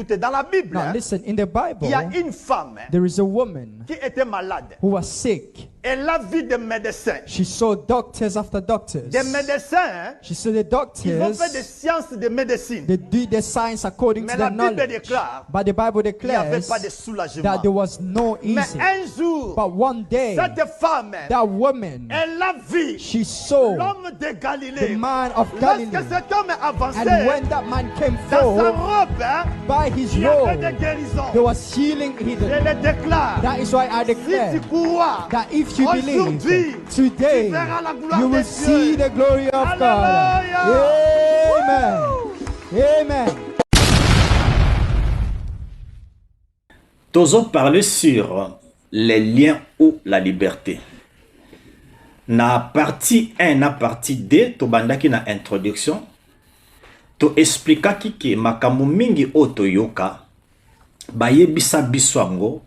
Écoutez, dans la Bible, Now listen, in the il y a Bible, une femme there is a woman qui était malade. who was sick. Elle a vu des médecins. She saw doctors after doctors. Des médecins, She saw the ils ont fait des doctors. sciences de médecine. They do their science according Mais to la their Bible knowledge. déclare But the Bible qu'il n'y avait declares pas de soulagement. that there was no Mais easy. un jour, But one day, cette femme, that woman, elle a vu she saw l'homme de the Galilée. man of Lorsque Galilee. cet homme avançait, And when that man came dans sa forth, robe, by his il y avait robe, des guérisons. there was healing Je hidden. le déclare. That is why I Si declare tu crois, that if you believe, aujourd'hui, today, tu verras la gloire you de will Dieu. see the glory of God. Alléluia. Amen. Amen. Tozo parler sur les liens ou la liberté. Na partie 1 na partie 2 to bandaki na introduction to explica ki makambo mingi o toyoka bayebisa biso yango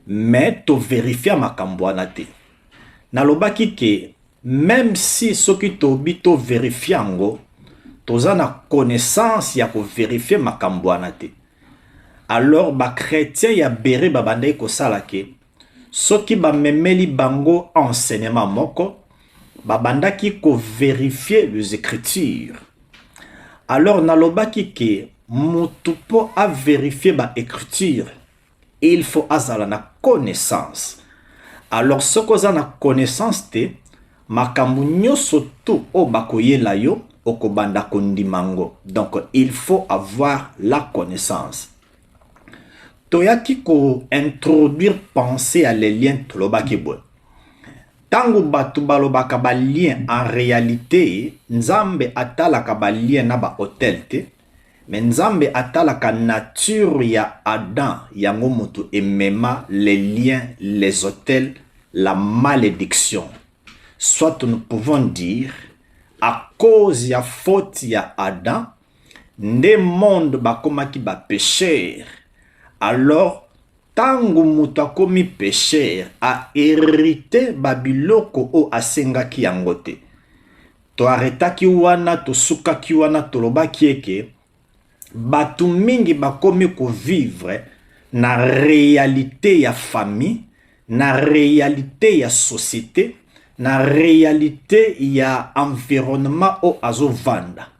mais to vérifier makambo wana te. Nalobaki ke même si soki tobi to vérifier yango toza na connaissance ya ko vérifier makambo wana te. Alors ba chrétien ya bere babandai ko sala ke soki ba memeli bango enseignement moko babandaki ko vérifier les écritures. Alors nalobaki ke mutupo a vérifier ba écriture il faut azala na connaissance. Alors soko za na connaissance te makambu nyoso tu o bakoyela yo okobanda kondimango. Donc il faut avoir la connaissance. Toyaki ko introduire penser à les liens tolobaki boy. Tango batu balobaka ba lien en réalité nzambe atalaka ba lien na ba hotel te mais nzambe atalaka nature ya Adam yango moto emema les liens les hôtels la malédiction. Soit nous pouvons dire à cause ya faute ya Adam nde monde bakomaki ba pécheur. Alors, tangu mutu akomi pécheur a hérité babiloko o asengaki yango te. To arretaki wana to sukaki wana to lobaki eke batu mingi bakomi ko vivre na réalité ya famille, na réalité ya société, na réalité ya environnement o azo vanda.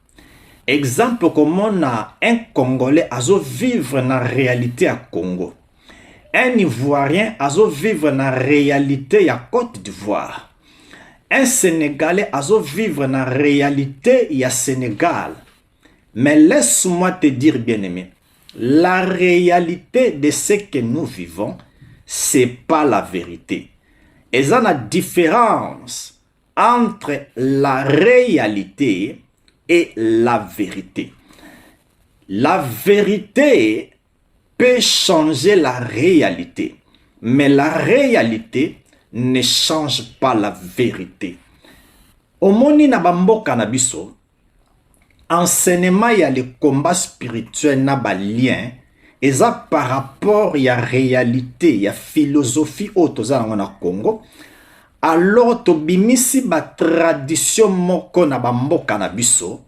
Exemple comme on a un Congolais azo vivre na réalité à Congo. Un Ivoirien azo vivre na réalité à Côte d'Ivoire. Un Sénégalais azo vivre na réalité à Sénégal. Mais laisse-moi te dire bien aimé, la réalité de ce que nous vivons, c'est pas la vérité. Et il y a une différence entre la réalité et la vérité. La vérité peut changer la réalité, mais la réalité ne change pas la vérité. Au moni na bamboka na biso, enseignement ya le combat spirituel na ba lien, eza par rapport ya réalité, ya philosophie otoza na Congo. Alors to bimisi ba tradition moko na bamboka na biso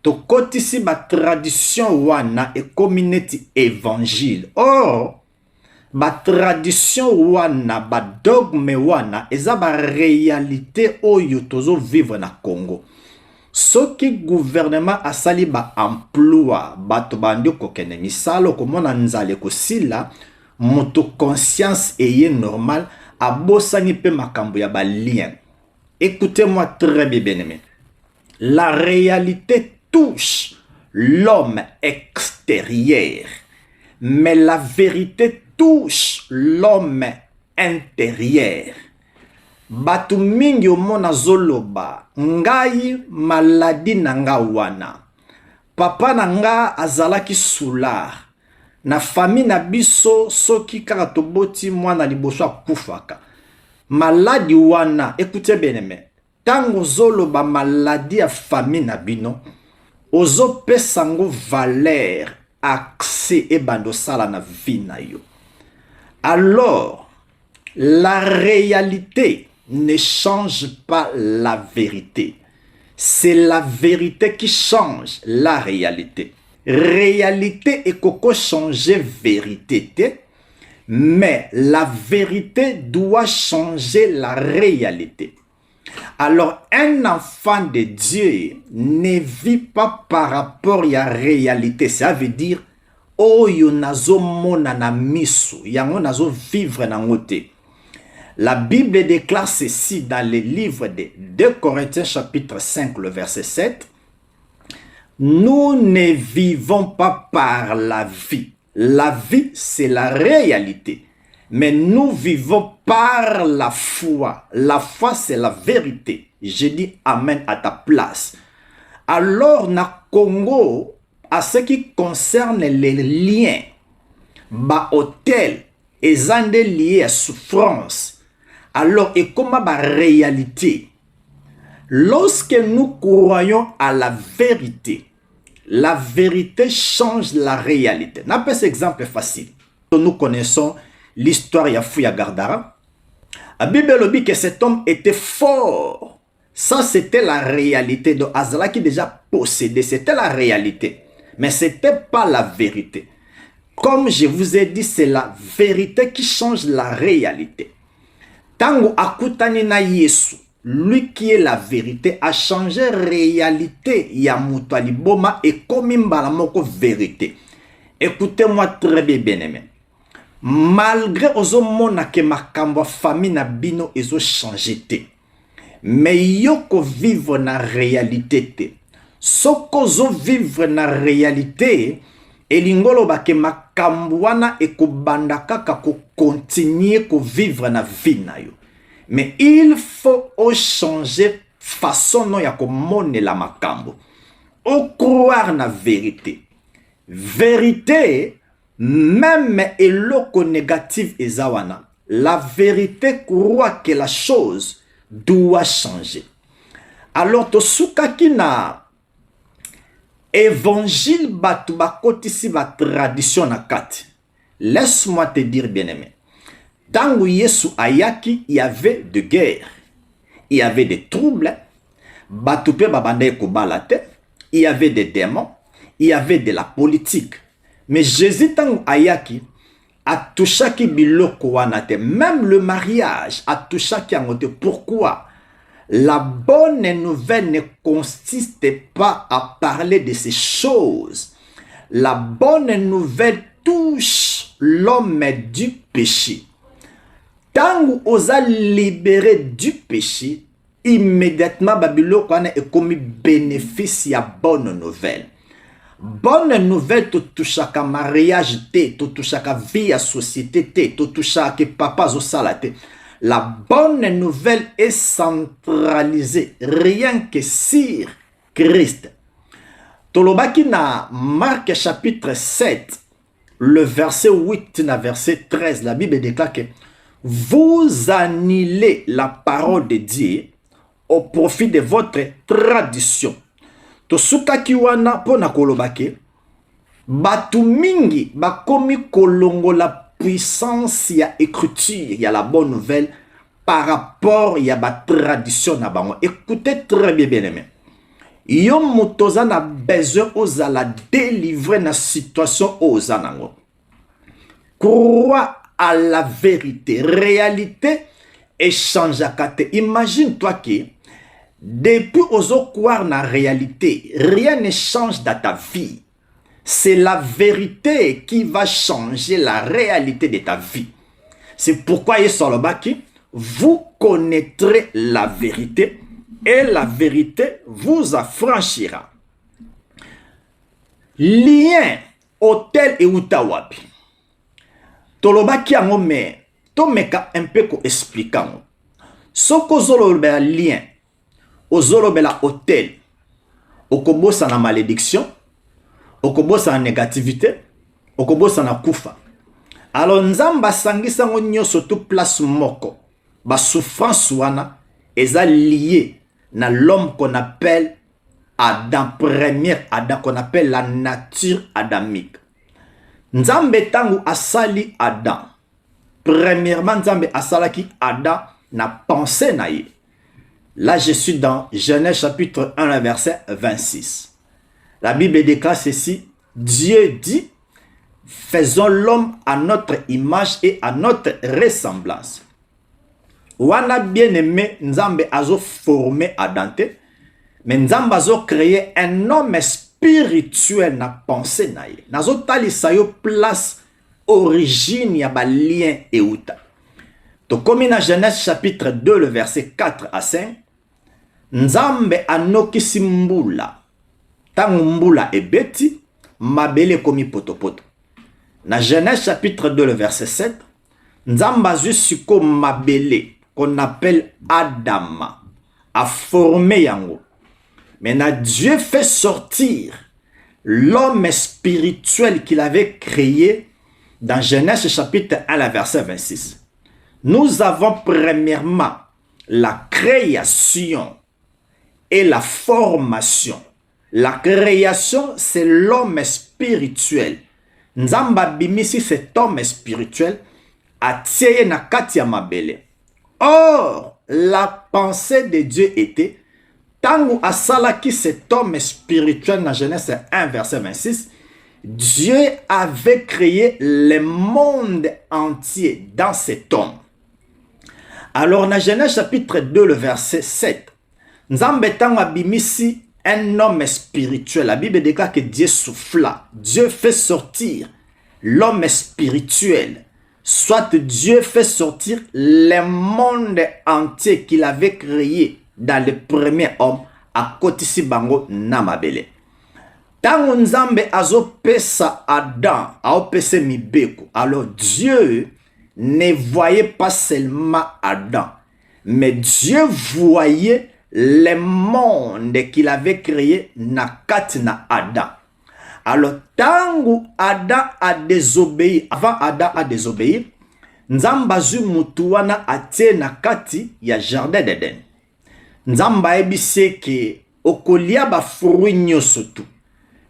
to kotisi ba tradition wana e community évangile. Or ba tradition wana ba dogme wana eza ba réalité oyo tozo vivre na Congo. Soki gouvernement asali ba emploi bato bandi kokene misalo komona nzale kosila moto conscience eye normal abosani pe makambo ya ba lien. Écoutez-moi très bien, bien-aimé. La réalité touche l'homme extérieur, mais la vérité touche l'homme intérieur. Batu mingi omona zoloba, ngai maladi nanga wana. Papa nanga azalaki soulard. Na famille na biso soki kaka toboti mwana liboso akufaka. Maladi wana, écoutez bien aimé. Tango zoloba maladi ya famille na bino, ozo pesango valeur, accès et bandosala na vie na yo. Alors, la réalité ne change pas la vérité. C'est la vérité qui change la réalité. réalité et koko changer vérité te, mais la vérité doit changer la réalité. Alors, un enfant de Dieu ne vit pas par rapport à la réalité. Ça veut dire, oh, yonazo mona na misu, yango nazo vivre na ngote. La Bible déclare ceci dans le livre de 2 Corinthiens chapitre 5, le verset 7. Nous ne vivons pas par la vie. La vie, c'est la réalité. Mais nous vivons par la foi. La foi, c'est la vérité. Je dis Amen à ta place. Alors, na Congo, à ce qui concerne les liens, ba hôtel, et zande liés à souffrance. Alors, et comment ba réalité? Lorsque nous croyons à la vérité change la réalité. N'a pas cet exemple facile. Nous connaissons l'histoire de Fouya Gardara. La Bible dit que cet homme était fort. Ça, c'était la réalité de Azala qui déjà possédait. C'était la réalité. Mais ce n'était pas la vérité. Comme je vous ai dit, c'est la vérité qui change la réalité. Tango akutani na Yesu, lui qui est la vérité, a changé réalité ya mutu aliboma et comme mbala moko vérité. Écoutez-moi très bien, bien-aimé. Malgré ozomona ke makambo famille na bino ezo changé te, mais yoko vivre na réalité te. Soko zo vivre na réalité, elingolo ba ke makambo wana ekobanda kaka ko continuer ko vivre na vie na yo. Mais il faut changer façon no ya ko mone la makambo. O croire na vérité. Vérité, même eloko négatif ezawana, la vérité croit que la chose doit changer. Alors to sukaki na évangile batu bakotisi ba tradition na kati. Laisse-moi te dire, bien-aimé. Tangu Yesu ayaki, il y avait de guerre. Il y avait des troubles. Batupe babande kobalate. Il y avait des démons. Il y avait de la politique. Mais Jésus tangu ayaki, a touchaki biloko wanate. Même le mariage a touchaki angote. Pourquoi? La bonne nouvelle ne consiste pas à parler de ces choses. La bonne nouvelle touche l'homme du péché. Tant osa libéré du péché, immédiatement Babylone est comme bénéfice à bonne nouvelle. Bonne nouvelle, tu touches à mariage, tu touches à vie à société, tu touches à papa zo salate. La bonne nouvelle est centralisée rien que sur Christ. Tolobaki na Marc chapitre 7, le verset 8 na verset 13, la Bible déclare que vous annulez la parole de Dieu au profit de votre tradition. Tosukaki wana pona kolobake, batu mingi bakomi kolongo la puissance ya écriture, ya la bonne nouvelle par rapport ya ba tradition na bango. Écoutez très bien, bien aimé. Yo motoza na besoin ozala délivrer na situation ozanango. Crois à la vérité, réalité et change à kate. Imagine-toi que depuis ozo croire na réalité, rien ne change dans ta vie. C'est la vérité qui va changer la réalité de ta vie. C'est pourquoi Yesolobaki, vous connaîtrez la vérité et la vérité vous affranchira. Lien, hôtel et utawapi. Tolobaki ango me, to meka un peu ko expliquant. Soko zolobela lien, ozolobela hôtel, okobosa na malédiction, okobosa na négativité, okobosa na kufa. Alors nzamba sangisa ngo nyoso tout place moko. Ba souffrance wana eza lié na l'homme qu'on appelle Adam, premier Adam, qu'on appelle la nature adamique. Nzambe tangu asali Adam. Premièrement, Nzambe asalaki Adam na pensée na ye. Là, je suis dans Genèse chapitre 1, verset 26. La Bible déclare ceci Dieu dit, faisons l'homme à notre image et à notre ressemblance. Wana bien aimé, Nzambe azo formé Adam te, mais Nzambe azo créé un homme spirituel na pensée na ye. Nazo talisa yo place origine ya ba lien et uta. To comme na Genèse chapitre 2 le verset 4 à 5, Nzambe anokisi mbula. Tangu mbula ebeti, mabele komi potopoto. Na Genèse chapitre 2 le verset 7, Nzambe azu siko mabele qu'on appelle Adam a formé yango. Maintenant Dieu fait sortir l'homme spirituel qu'il avait créé dans Genèse chapitre 1 le verset 26. Nous avons premièrement la création et la formation. La création, c'est l'homme spirituel. Nzamba bimisi cet homme spirituel a tieye na kati ya mabele. Or, la pensée de Dieu était, tangu asalaki cet homme spirituel dans Genèse 1 verset 26, Dieu avait créé le monde entier dans cet homme. Alors, dans Genèse chapitre 2 le verset 7, Nzambe tangu abimisi un homme spirituel. La Bible déclare que Dieu souffla. Dieu fait sortir l'homme spirituel. Soit Dieu fait sortir le monde entier qu'il avait créé dans le premier homme à Kotisi Bango Namabele. Tant Nzambe azo pesa Adam, a pesa mibeko. Alors Dieu ne voyait pas seulement Adam, mais Dieu voyait le monde qu'il avait créé na kati na Adam. Alors, tangu Adam a désobéi, avant Adam a désobéi, Nzamba zu mutuwana atie na kati ya jardin d'Eden. Nzamba ebise ke okolia ba fruit nyoso tout.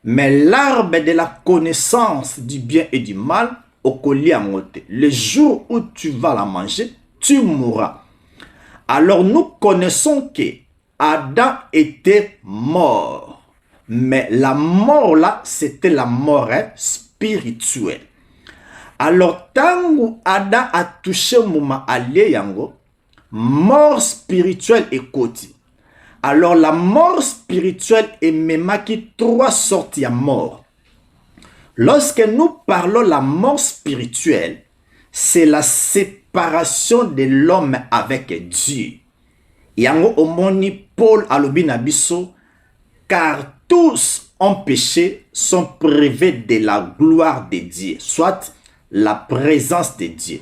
Mais l'arbre de la connaissance du bien et du mal, okolia ngote. Le jour où tu vas la manger, tu mourras. Alors nous connaissons que Adam était mort. Mais la mort là, c'était la mort spirituelle. Alors, tangu Adam a touché mouma allié yango, mort spirituelle est koti. Alors, la mort spirituelle est même qui trois sortes de mort. Lorsque nous parlons de la mort spirituelle, c'est la séparation de l'homme avec Dieu. Yango omoni Paul alobi na biso, car tous ont péché, sont privés de la gloire de Dieu, soit la présence de Dieu.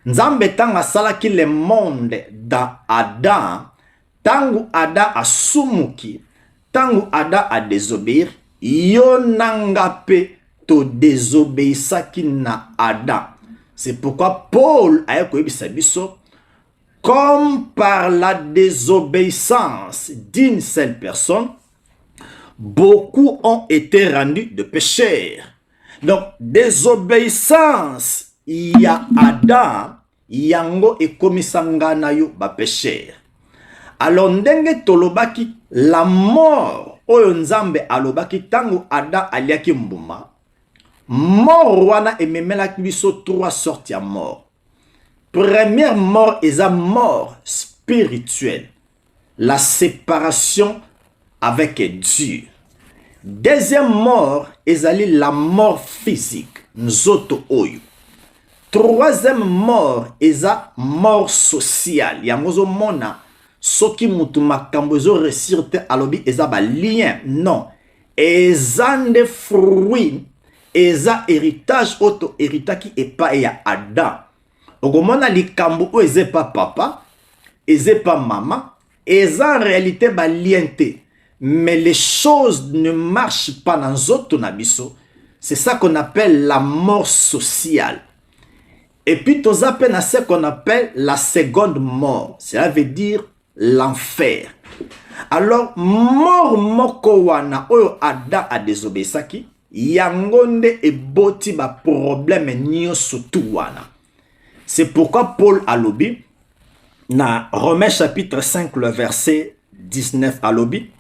Nzambe tanga salaki le monde dans Adam, tangu Adam a sumuki, tangu Adam a désobéir, yo nangape to désobéissaki na Adam. C'est pourquoi Paul a écrit biso, comme par la désobéissance d'une seule personne, beaucoup ont été rendus de pécheurs. Donc, désobéissance, il y a Adam, yango et komisangana yo ba pécheur. Alors, ndenge tolobaki, la mort, oyo Nzambe alobaki tango Adam aliaki mbuma, mort wana ememelaki biso trois sortes ya mort. Première mort est la mort spirituelle, la séparation avec Dieu. Deuxième mort est la mort physique, nzoto oyo. Troisième mort est la mort sociale. Yangozo mona soki mutu makambo ezo resirte alobi eza ba lien. Non, eza nde fruit, eza héritage auto héritaki epa ya Adam. Okomona likambo o eze pa papa, eze pa maman, eza en réalité ba lienté. Mais les choses ne marchent pas dans zoto nabiso. C'est ça qu'on appelle la mort sociale. Et puis tous appellent à ce qu'on appelle la seconde mort. Cela veut dire l'enfer. Alors mort moko wana oyo Adam a désobéissaki, yangonde e boti ba problème nyoso tu wana. C'est pourquoi Paul alobi na Romains chapitre 5 le verset 19 alobi,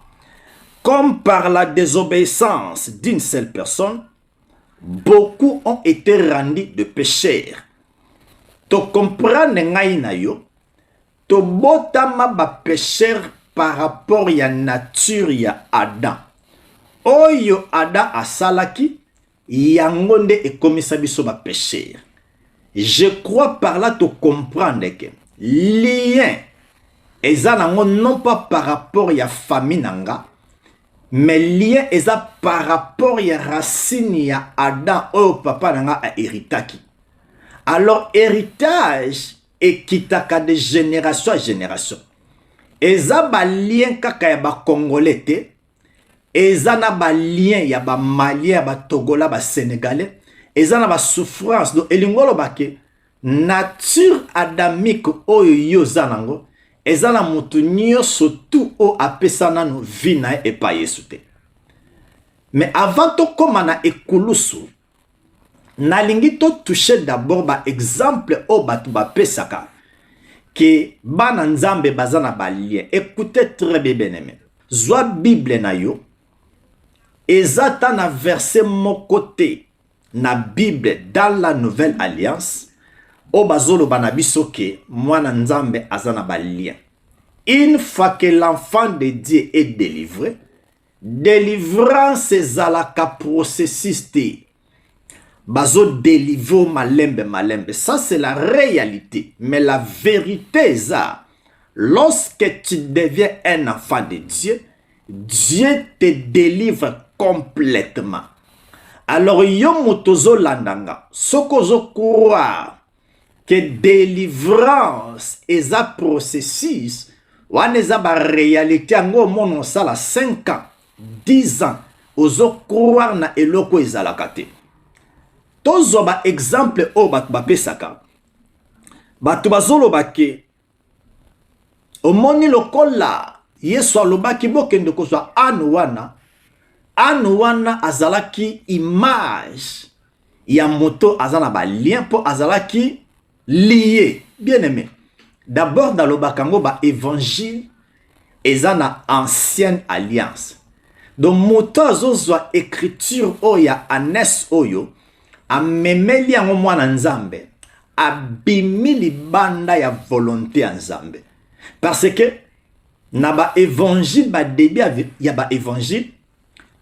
comme par la désobéissance d'une seule personne, beaucoup ont été rendus de pécheurs. To comprendre ngai na yo, to botama ba pécheur par rapport ya nature ya Adam. Oyo Adam asalaki, yango nde ekomisa biso ba pécheur. Je crois par là to comprendre que lien eza nango non pas par rapport ya famille nanga, mais lien eza par rapport ya racine ya Adam oyo papa nanga a héritaki. Alors héritage ekitaka de génération à génération. Eza ba lien kaka ya ba congolais te, eza na ba lien ya ba malien, ya ba togola, ba sénégalais, eza na ba souffrance. Donc elingolo bake nature adamique oyo yo zanango, eza na mutu nyonso tout o apesa nano vi na epa Yesu te. Mais avant to koma na ekulusu, nalingi to toucher d'abord ba exemple o batu ba pesaka que bana nzambe bazana ba lien. Écoutez très bien aimé. Zwa Bible na yo, ezata na verset mon côté na Bible dans la Nouvelle Alliance. O bazolo banabiso ke mwana nzambe azana ba lien. Une fois que l'enfant de Dieu est délivré, délivrance ezalaka processus te. Bazo délivre malembe. Ça c'est la réalité. Mais la vérité est ça. Lorsque tu deviens un enfant de Dieu, Dieu te délivre complètement. Alors yo motozo landanga, sokozo croire que délivrance est un processus, ou ba réalité ango mono sala 5 ans, 10 ans, ozo croire na eloko ezalakate. Tozo ba exemple o bat ba pesaka. Batu bazolo bake omoni lokola Yesu alobaki bokende kozwa anu wana azalaki image ya moto azana ba lien po azalaki lié. Bien aimé, d'abord dans le bakango ba évangile ezana ancienne alliance. Donc moto azozwa écriture oya anes oyo amemeli yango mwana nzambe abimi libanda ya volonté ya nzambe. Parce que na ba évangile ba début ya ba évangile,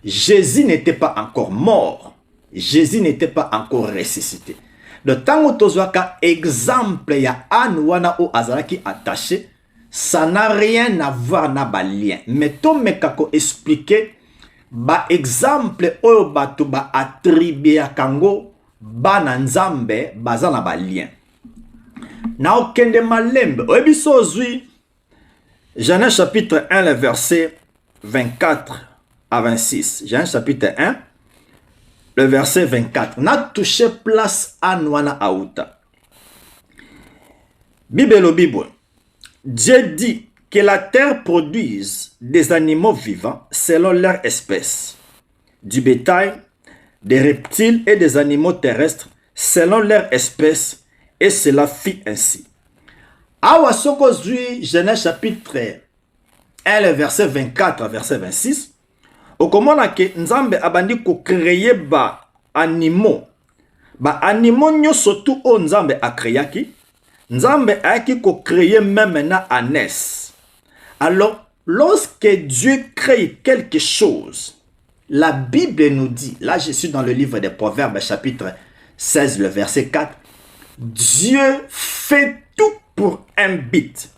Jésus n'était pas encore mort, Jésus n'était pas encore ressuscité. Donc tango tozwaka exemple ya anwana o azalaki attaché, ça n'a rien à voir na ba lien. Mais to mekako expliquer ba exemple oyo batu ba attribuer ya kango bana nzambe bazana ba lien. Na okende malembe oyebiso ozwi Genèse chapitre 1 le verset 24 à 26. Genèse chapitre 1 le verset 24. Na touché place anwana aouta. Bible. Dieu dit que la terre produise des animaux vivants selon leur espèce, du bétail, des reptiles et des animaux terrestres selon leur espèce, et cela fit ainsi. Awa sokozui Genèse chapitre 1 le verset 24 à verset 26. Okomona ke nzambe abandi ko créer ba animaux nyoso tout o nzambe a créaki. Nzambe a qui ko créer même na anes. Alors lorsque Dieu crée quelque chose, la Bible nous dit, là je suis dans le livre des Proverbes chapitre 16 le verset 4, Dieu fait tout pour un but.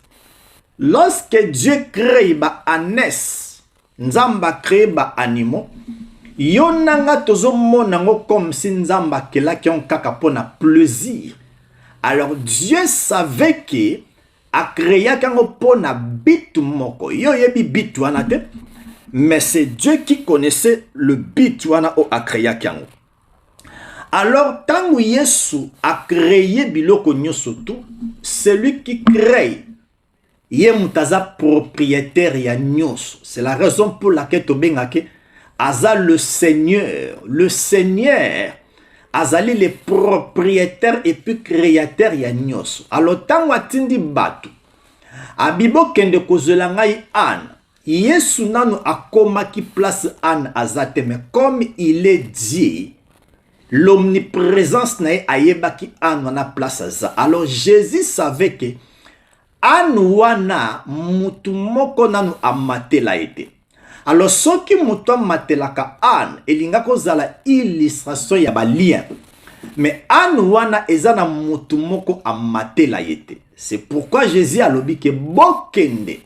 Lorsque Dieu crée ba anes, nzamba crée ba animaux, yonanga tozo monango comme si nzamba kela ki on kaka pona plaisir. Alors Dieu savait que a créé kango pona bitu moko. Yo yebi bitu wana te, mais c'est Dieu qui connaissait le bitu wana o a créé kango. Alors tant que Yesu a créé biloko nyoso tout, celui qui crée Ye mutaza propriétaire ya nyos. C'est la raison pour laquelle tobengake aza le Seigneur. Le Seigneur azali le propriétaire et puis créateur ya nyos. Alors tango atindi batu abibo kende kozela ngai an. Yesu nanu akoma ki place an azate, mais comme il est Dieu, l'omniprésence na ye ayebaki ane wana place aza. Alors Jésus savait que ane wana mutu moko nanu amatela ete. Alors soki mutu amatelaka ane elinga kozala illustration ya balien. Mais ane wana eza na mutu moko amatela ete. C'est pourquoi Jésus a lobi ke bokende.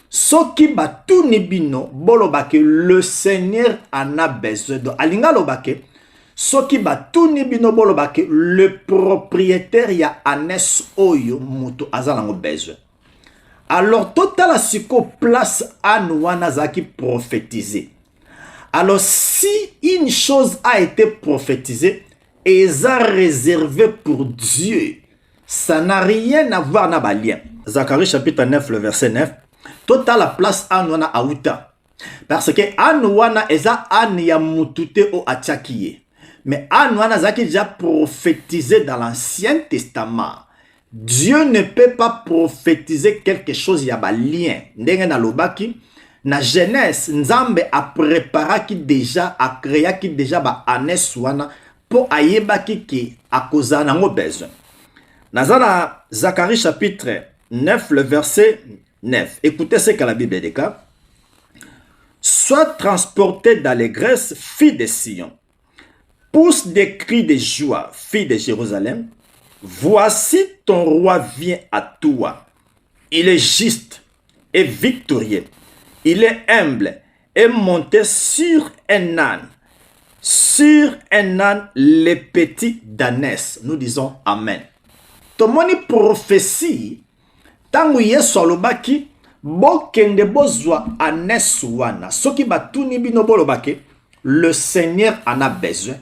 Soki batuni bino bolobake le Seigneur en a besoin. Donc alinga lobake soki batuni bino bolobake le propriétaire ya anes oyo mutu azalango besoin. Alors total siko place ane wana zaki prophétisé. Alors si une chose a été prophétisée et ça réservé pour Dieu, ça n'a rien à voir na balien. Zacharie chapitre 9 le verset 9. Total la place ane wana auta. Parce que ane wana eza ane ya mutute o atiakiye. Mais ane wana zaki déjà prophétisé dans l'Ancien Testament. Dieu ne peut pas prophétiser quelque chose ya balien. Ndenge na lobaki na Genèse Nzambe a préparé déjà a créé qui déjà ba anes wana pour ayebaki ki akozana ngo besoin. Nazana Zacharie chapitre 9 le verset 9. Écoutez ce que la Bible déclare. Sois transporté d'allégresse, fille de Sion. Pousse des cris de joie, fille de Jérusalem. Voici ton roi vient à toi. Il est juste et victorieux. Il est humble et monté sur un âne. Sur un âne, les petits d'ânesse. Nous disons Amen. Tomoni prophétie. Tangu Yesu alobaki bokende bozwa anes wana. Soki batuni bino bolobake le Seigneur en a besoin.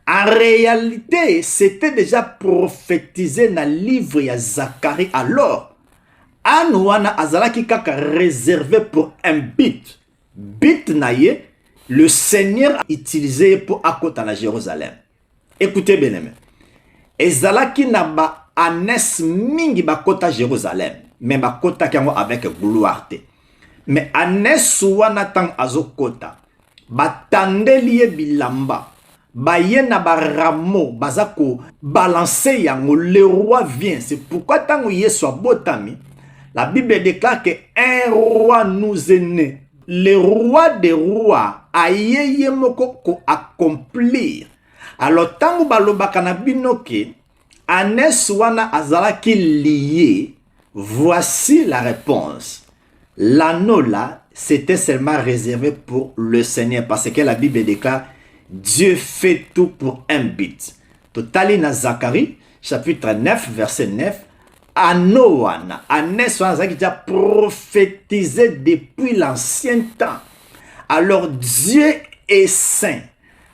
En réalité, c'était déjà prophétisé dans le livre de Zacharie. Alors, ane wana azalaki kaka réservé pour un but. But naye, le Seigneur a utilisé pour akota na Jérusalem. Écoutez bien, aimé. Ezalaki na ba anes mingi bakota Jérusalem. Mais bakota kiango avec gloire te. Mais anes wana tang azokota. Batandeli bilamba. Baye na baramo bazako balancer yango le roi vient. C'est pourquoi tango Yesu abotami la Bible déclare que un roi nous est né. Le roi des rois ayeye moko ko accomplir. Alors tango balobaka na binoke anes wana azalaki lié. Voici la réponse. L'anneau là c'était seulement réservé pour le Seigneur parce que la Bible déclare Dieu fait tout pour un but. Totali na Zacharie, chapitre 9, verset 9. Anoana, Anes wana qui a prophétisé depuis l'ancien temps. Alors Dieu est saint.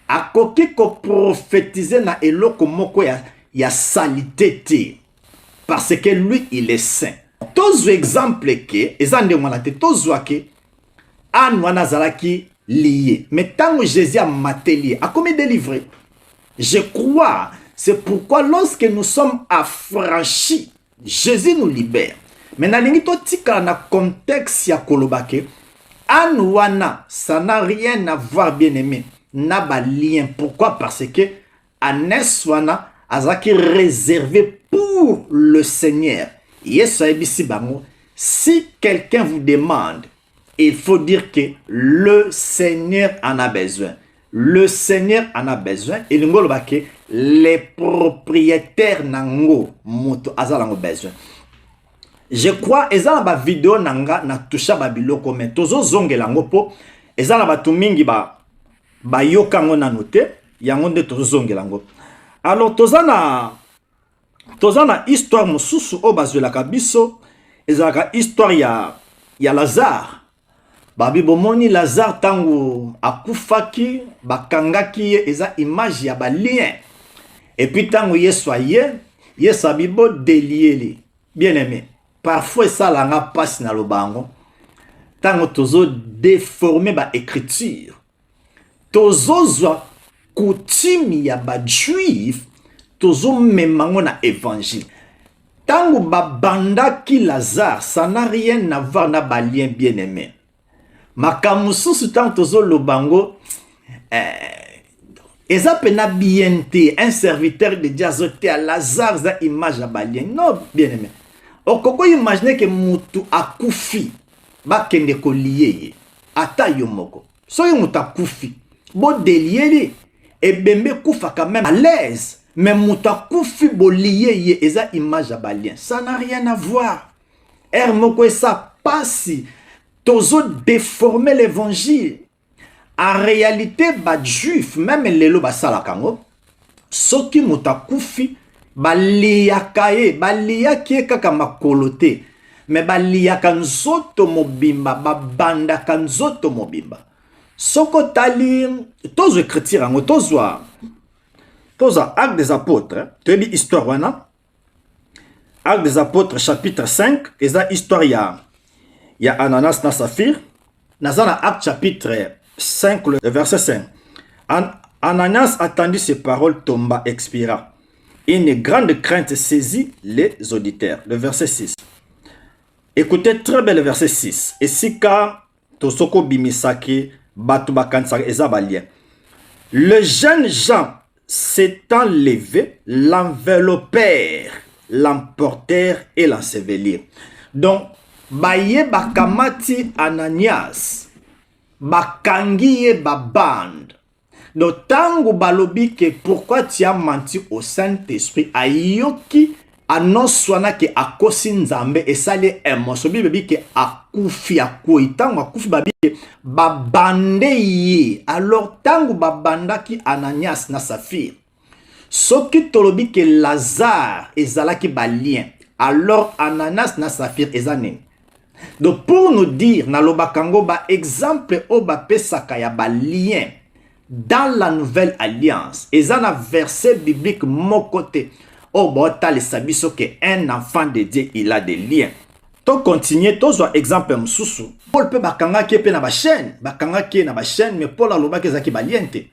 Akoki ko prophétiser na eloko moko ya salité te. Parce que lui, il est saint. Tozo exemple ke, ezande mwana te, tozo ke, ane wana zalaki lié. Mais tant que Jésus a maté a commis délivré. Je crois, c'est pourquoi lorsque nous sommes affranchis, Jésus nous libère. Mais dans le contexte ya kolobake, ane wana, ça n'a rien à voir, bien aimé. N'a pas lien. Pourquoi? Parce que anes wana azaki réservé pour le Seigneur. Yes, si quelqu'un vous demande, il faut dire que le Seigneur en a besoin. Le Seigneur en a besoin. Et les propriétaires nango moto azalango besoin. Je crois ezala ba vidéo nanga na toucha ba biloko mais tozo zongelango po ezala ba tumingi ba yokango na note yango nde tozo zongelango. Alors tozana histoire mosusu o bazwelaka biso ezalaka histoire ya Lazare. Babi bomoni Lazare tango akufaki bakangaki ye eza image ya balien. Et puis tango Yesu aye Yesu abibo délié. Bien aimé. Parfois ça langa passe na lobango. Tango tozo déformer ba écriture. Tozo zwa coutume ya ba juif tozo memango na évangile. Tango babanda ki Lazare, ça n'a rien à voir na balien bien aimé. Makamususu tango tozo lobango eza pena bien te un serviteur de Dieu azote à Lazare za image ya balien. Non, bien aimé. Okoko imagine que mutu akufi bakende ko lié ye ata yo moko. Soki mutu akufi bo délié li et bembe kufa quand même à l'aise, mais mutu akufi bo lié ye eza image ya balien. Ça n'a rien à voir. Moko ça passe tozo déformer l'évangile. En réalité, ba juif, même lelo basala kango, soki mutakufi, baliyakaye, baliyaki kaka makolote, mais baliyaka nzoto mobimba, babandaka nzoto mobimba. Soko tali, tozo écriture ango, tozo Actes des Apôtres, tu as dit histoire wana, Actes des Apôtres chapitre 5, et ça histoire ya Ananas na Saphir, nazana Actes chapitre 5, le verset 5. Ananias attendit ces paroles, tomba, expira. Une grande crainte saisit les auditeurs. Le verset 6. Écoutez très bien le verset 6. Et si ka tosoko bimisaki batubakansa ezabalien. Le jeune Jean s'étant levé, l'enveloppèrent, l'emportèrent et l'ensevelirent. Donc, baye bakamati Ananias. Bakangiye baband. Donc tango balobi que pourquoi tu as menti au Saint-Esprit ayoki anoswana ke akosi nzambe esali emoso bibi ke akufi akoi tango akufi babi babande ye. Alors tango babandaki Ananias na Saphir soki tolobi ke Lazare ezalaki balien, alors Ananias na Saphir ezane. Donc pour nous dire, naloba kango ba exemple o ba pesaka ya ba lien dans la nouvelle alliance. Et ça na verset biblique mon côté. Oh bota le sabiso que un enfant de Dieu il a des liens. To continuer, to zo exemple msusu. Paul pe bakanga ki pe na ba chaîne, bakanga ki na ba chaîne mais Paul aloba ke zaki ba liente.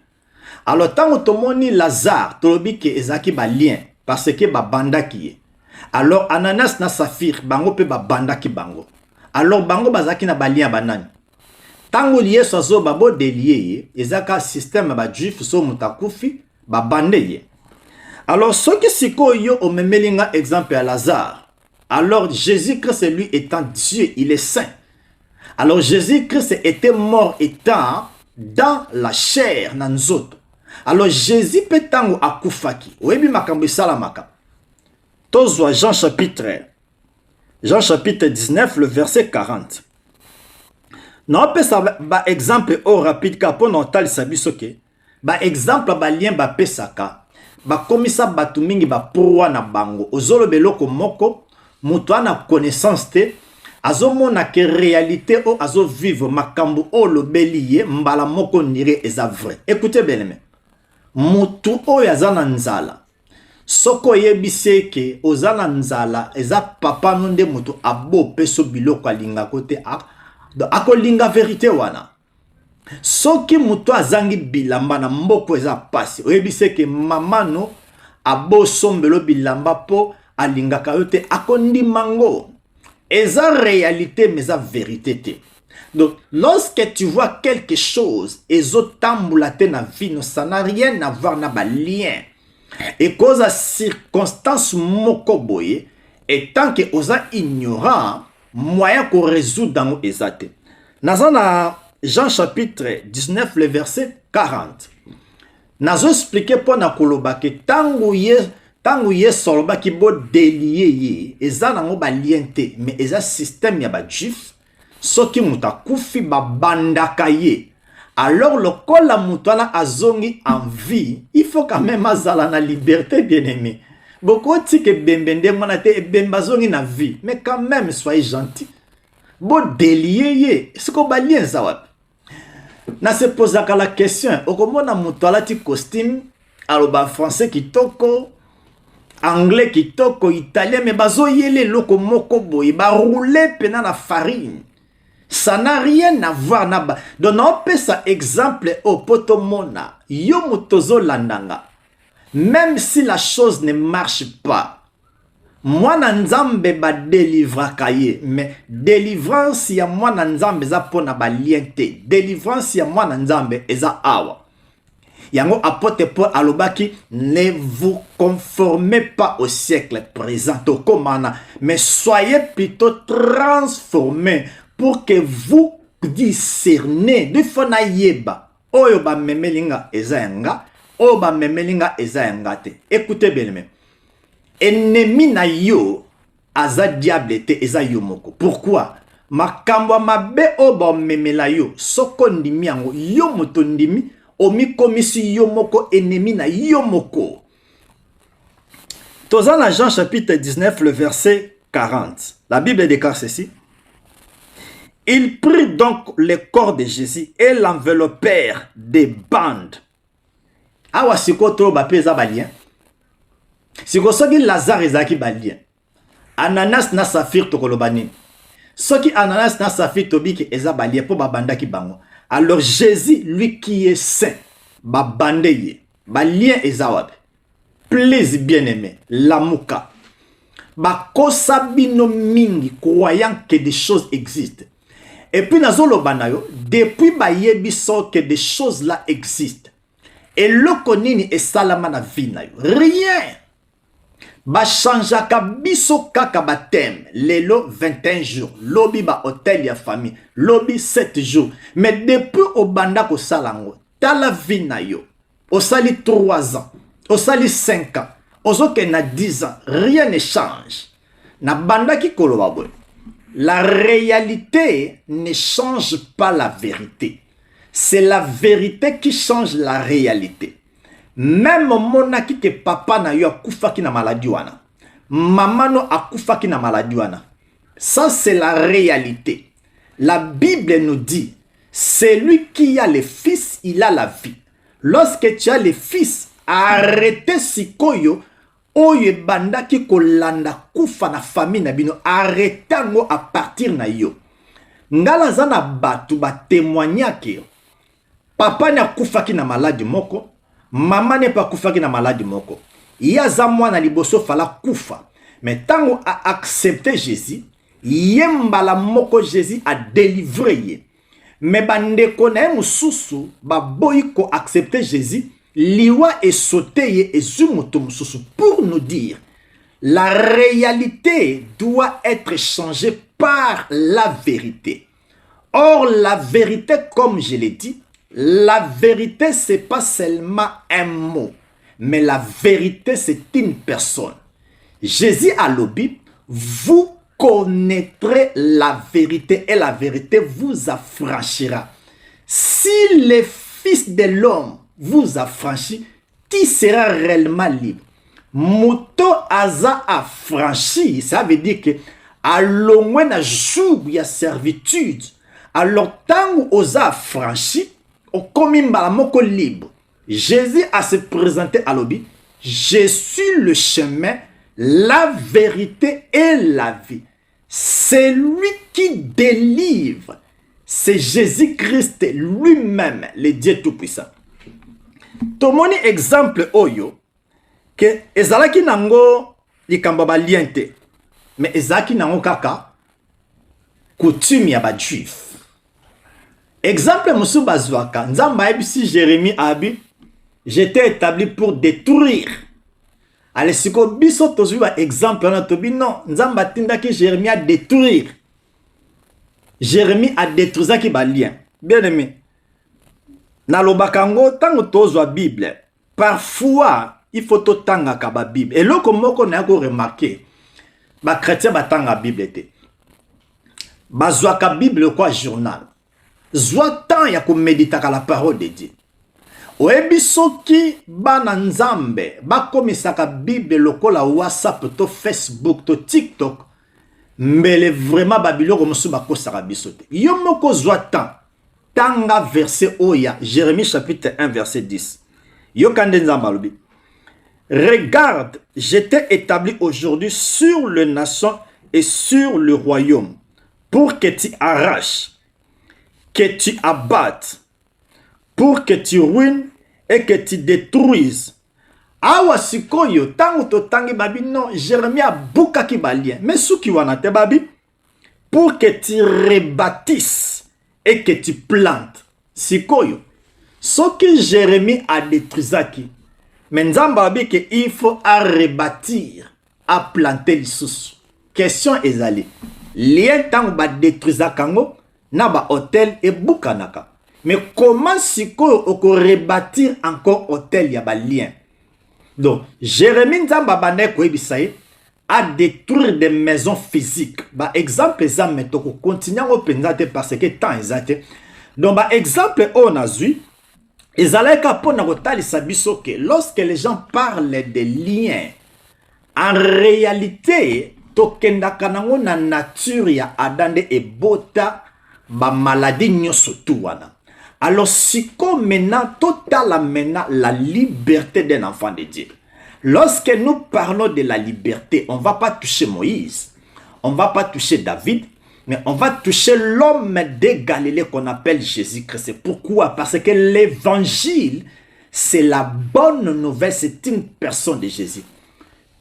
Alors tant otomoni Lazare, tolobi ke ezaki ba lien parce que ba banda ki. Alors Ananias na Saphir bango pe ba banda ki bango. Alors bango bazaki na balien banani. Tango liye sozo babo délié, ezaka système ba juif so mutakufi ba bande ye. Alors ce qui siko yo o memelinga exemple à Lazare. Alors Jésus-Christ lui étant Dieu, il est saint. Alors Jésus-Christ était mort étant dans la chair nanzoto. Alors Jésus peut tango akufaki. Oyebi makambo salamaka. Tozwa Jean chapitre 19, le verset 40. Non, peut ça ba exemple au rapide kapo non tal sabisoke. Ba exemple ba lien ba pesaka. Ba komisa batu mingi ba pourwa na bango. Ozolo beloko moko, mutu ana connaissance te. Azo mona ke réalité o azo vivre makambo o lobeliye mbala moko nire eza vrai. Écoutez bien les mutu o yazana nzala. Soko yebise ke ozana nzala eza papa nonde mutu abo peso biloko alinga kote ako linga vérité wana. Soki mutu azangi bilamba na mboko eza pasi. Oyebise ke mamano abo sombelo bilamba po alinga kayote ako ndimango. Eza réalité mais eza vérité te. Donc lorsque tu vois quelque chose ezo tambulate na vie, ça n'a rien à voir na ba lien. Et cause à circonstance moko boye, et tant que osa ignorant, moyen qu'on résout dans ezate. Nazana Jean chapitre 19, le verset 40. Nazo expliqué pour na koloba ke tango ye soloba ki bo délié ye, eza nango ba liente, mais eza système ya ba juif, soki muta kufi ba bandaka ye. Alors le col la moutana azongi en vie, il faut quand même azala na liberté bien aimé. Beaucoup de que bembende monate bembazongi na vie, mais quand même soyez gentil. Bo délié ye, ce qu'on va lien ça wa. Na se pose la question, okomona moutala ti costume, aloba français kitoko, anglais kitoko, italien mais bazo yele loko moko boy, ba rouler pena la farine. Ça n'a rien à voir naba. Donc on peut ça exemple au potomona. Yo mutozo landanga. Même si la chose ne marche pas. Moi nanzambe ba délivra kaye. Mais délivrance ya moi nanzambe za pona ba liente. Délivrance ya moi nanzambe eza awa. Yango apôtre Paul alobaki, ne vous conformez pas au siècle présent, mais soyez plutôt transformés pour que vous discernez. Du fona yeba, oyo ba memelinga ezanga, oyo ba memelinga ezanga te. Écoutez bien, même. Ennemi na yo, aza diable te, eza yo moko. Pourquoi? Makambo mabe oba memela yo, soko ndimi yango, yo moto ndimi, omi komisi yo moko, ennemi na yo moko. Tozan à Jean chapitre 19, le verset 40. La Bible déclare ceci. Il prit donc le corps de Jésus et l'enveloppèrent des bandes. Awa siko to ba peza balien. Siko soki Lazare ezaki balien. Ananas na Saphir to kolobani. Soki Ananas na Saphir to biki eza balien po ba bandaki bango. Alors Jésus, lui qui est saint, ba bandeye, ba lien ezawab. Plaise bien-aimé, l'amuka. Ba kosabino mingi croyant que des choses existent. Et puis nazolo banayo, depuis ba yebiso que des choses là existent. Et le konini et salama na vinayo. Rien. Ba chanjaka biso kaka batem. Lelo 21 jours. Lobi ba hotel ya famille. Lobi 7 jours. Mais depuis au banda ko salango. Tala vinayo. Au sali 3 ans. Au sali 5 ans. Au soke na 10 ans. Rien ne change. Na banda ki koloba. La réalité ne change pas la vérité. C'est la vérité qui change la réalité. Même monaki que papa na yo akufa ki na maladie wana. Maman no akufa ki na maladie wana. Ça c'est la réalité. La Bible nous dit, celui qui a le fils, il a la vie. Lorsque tu as le fils, arrêtez sikoyo oye banda ki kolanda kufa na famille na bino, arrêtez ngo à partir na yo. Ngala zana batu ba témoigner que papa na kufaki na maladi moko, maman ne pas kufaki na maladi moko. Ya za mwana liboso fala kufa. Mais tango a accepté Jésus, yembala moko Jésus a délivré ye. Mais bande kone mususu ba boyiko accepté Jésus, liwa et sauté ye et zumuto mususu pour nous dire la réalité doit être changée par la vérité. Or la vérité, comme je l'ai dit, la vérité, c'est pas seulement un mot, mais la vérité, c'est une personne. Jésus a l'obi, vous connaîtrez la vérité et la vérité vous affranchira. Si le Fils de l'homme vous affranchit, qui sera réellement libre? Moto aza affranchi, ça veut dire que à l'ombre na jour il y a servitude. Alors tant osa affranchi, comme moko libre. Jésus a se présenté à l'obi. Je suis le chemin, la vérité et la vie. C'est lui qui délivre. C'est Jésus-Christ lui-même, le Dieu Tout-Puissant. Tomoni exemple oyo que ezalaki nango likambo ba liente, mais ezalaki nango kaka coutume ya ba juif. Exemple musu bazwaka nzamba ebisi Jérémie abi, j'étais établi pour détruire. Allez siko biso tozwi ba exemple na tobi non nzamba tindaki Jérémie à détruire. Jérémie a détruisaki ba lien. Bien aimé. Na lobakango tango tozwa Bible. Parfois il faut tanga ka ba Bible. Et loko moko na ko remarquer ba chrétien batanga Bible te. Bazwa ka Bible quoi journal. Zwa temps ya ko méditer la parole de Dieu. Oyebi soki bana nzambe bakomisaka Bible lokola WhatsApp to Facebook to TikTok mbele vraiment babiloko mosu bakosaka biso te. Yo moko zwa temps tanga verset oya Jérémie chapitre 1 verset 10. Yo kande nzamba lobi. Regarde, j'étais établi aujourd'hui sur le nation et sur le royaume pour que tu arraches, que tu abattes, pour que tu ruines et que tu détruises. Awa sikoyo tango to tangi babi non Jérémie a bukaki balien mais souki wana te babi pour que tu rebâtisses et que tu plantes. Sikoyo Ce que Jérémie a détruisaki, mais Nzamba dit qu'il faut à rebâtir, à planter les sous. Question est allée. Lien tant ba détruisa kango, na ba hôtel et bukanaka. Mais comment si on rebâtir encore hôtel ya ba lien? Donc, Jérémie Nzamba bane ko ebisaye à détruire des maisons physiques. Par exemple, ça mettons continuer au pensate parce que temps exact. Donc, par exemple, on a vu, ils allaient pour que lorsque les gens parlent des liens, en réalité, tokenda kanango na nature ya adande et bota ba maladie nyoso tuwana. Alors, si comme maintenant, total maintenant la liberté d'un enfant de Dieu. Lorsque nous parlons de la liberté, on ne va pas toucher Moïse, on ne va pas toucher David, mais on va toucher l'homme de Galilée qu'on appelle Jésus-Christ. Pourquoi? Parce que l'évangile, c'est la bonne nouvelle, c'est une personne de Jésus.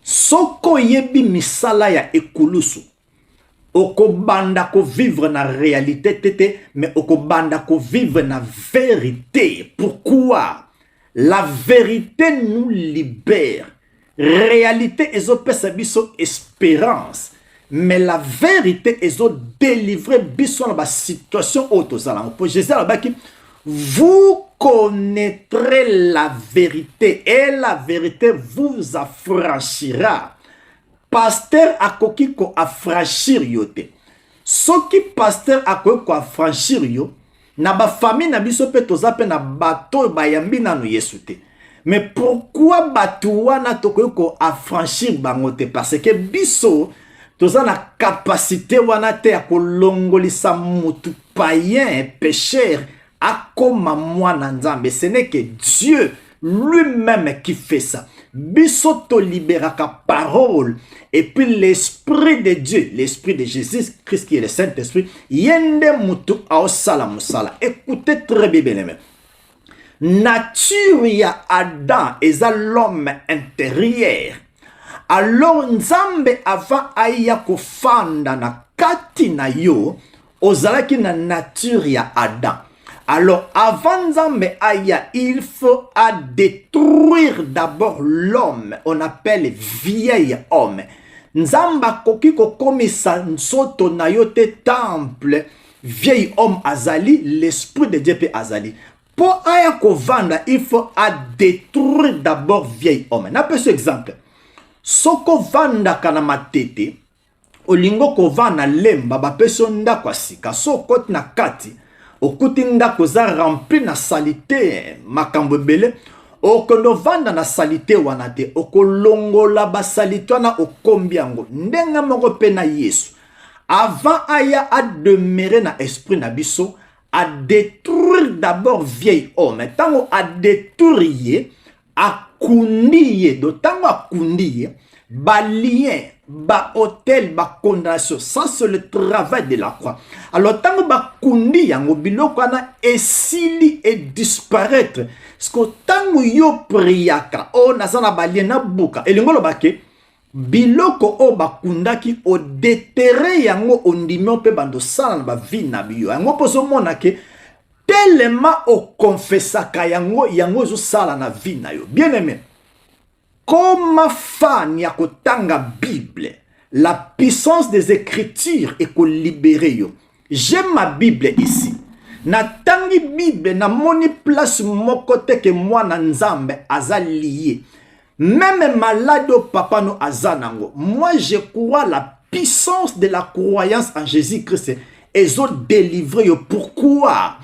Soko yebi misala ya ekulusu. Oko banda ko vivre na réalité tete, mais oko banda ko vivre na vérité. Pourquoi? La vérité nous libère. Réalité est biso espérance. Mais la vérité est délivrer biso dans la situation autosalam. Pour Jésus vous connaîtrez la vérité et la vérité vous affranchira. Pasteur akoki ko affranchir yote. Ce qui pasteur akoki ko affranchir yo, na ba famille na biso pe tozape na bato bayambi nanu yesute. Mais pourquoi bato wana tokoki ko affranchir bangote? Parce que biso toza na capacité wana te ya kolongolisa mutu païen pécheur akoma mwana nzambe. Ce n'est que Dieu lui-même qui fait ça. Biso to libéraka parole et puis l'esprit de Dieu, l'esprit de Jésus Christ qui est le Saint-Esprit, yende mutu aosala musala. Écoutez très bien les mêmes. Nature ya Adam est l'homme intérieur. Alors nzambe avant aya kofanda na kati na yo ozalaki na nature ya Adam. Alors, avant Nzambe aya, il faut à détruire d'abord l'homme. On appelle vieil homme. Nzamba koki ko komisa nsoto na yote temple. Vieil homme azali, l'esprit de Dieu pe azali. Pour aya ko vanda, il faut à détruire d'abord vieil homme. Na pe ce exemple. Soko vanda kana matete, olingo ko vanda lemba ba peso nda kwa sika. Soko na kati. Okuti ndako za rempli na salite makambo ebele okondo vanda na salite wana te okolongola ba salite wana okombi yango ndenga moko pe na Yesu avant aya a demeurer na esprit na biso a détruire d'abord vieil homme tango a détruire a kundiye do tango a kundiye ba lien ba hôtel ba condamnation, ça c'est le travail de la croix. Alors tant ba kundi yango biloko ana esili et disparaître. Parce que tant yo priaka o nazana ba lien na buka elingolo bake biloko o ba kundaki o déterrer yango ondimio pe bando sala na ba vie na biyo. Yango poso mona ke tellement o confessaka yango zo sala na vie na yo. Bien aimé. Comme fan ya kotanga Bible, la puissance des Écritures est ko libérer yo. J'ai ma Bible ici. Na tangi Bible na moni place mon côté que moi na Nzambe aza lié. Même malade papa no azanango. Moi je crois la puissance de la croyance en Jésus-Christ et zo délivrer yo. Pourquoi?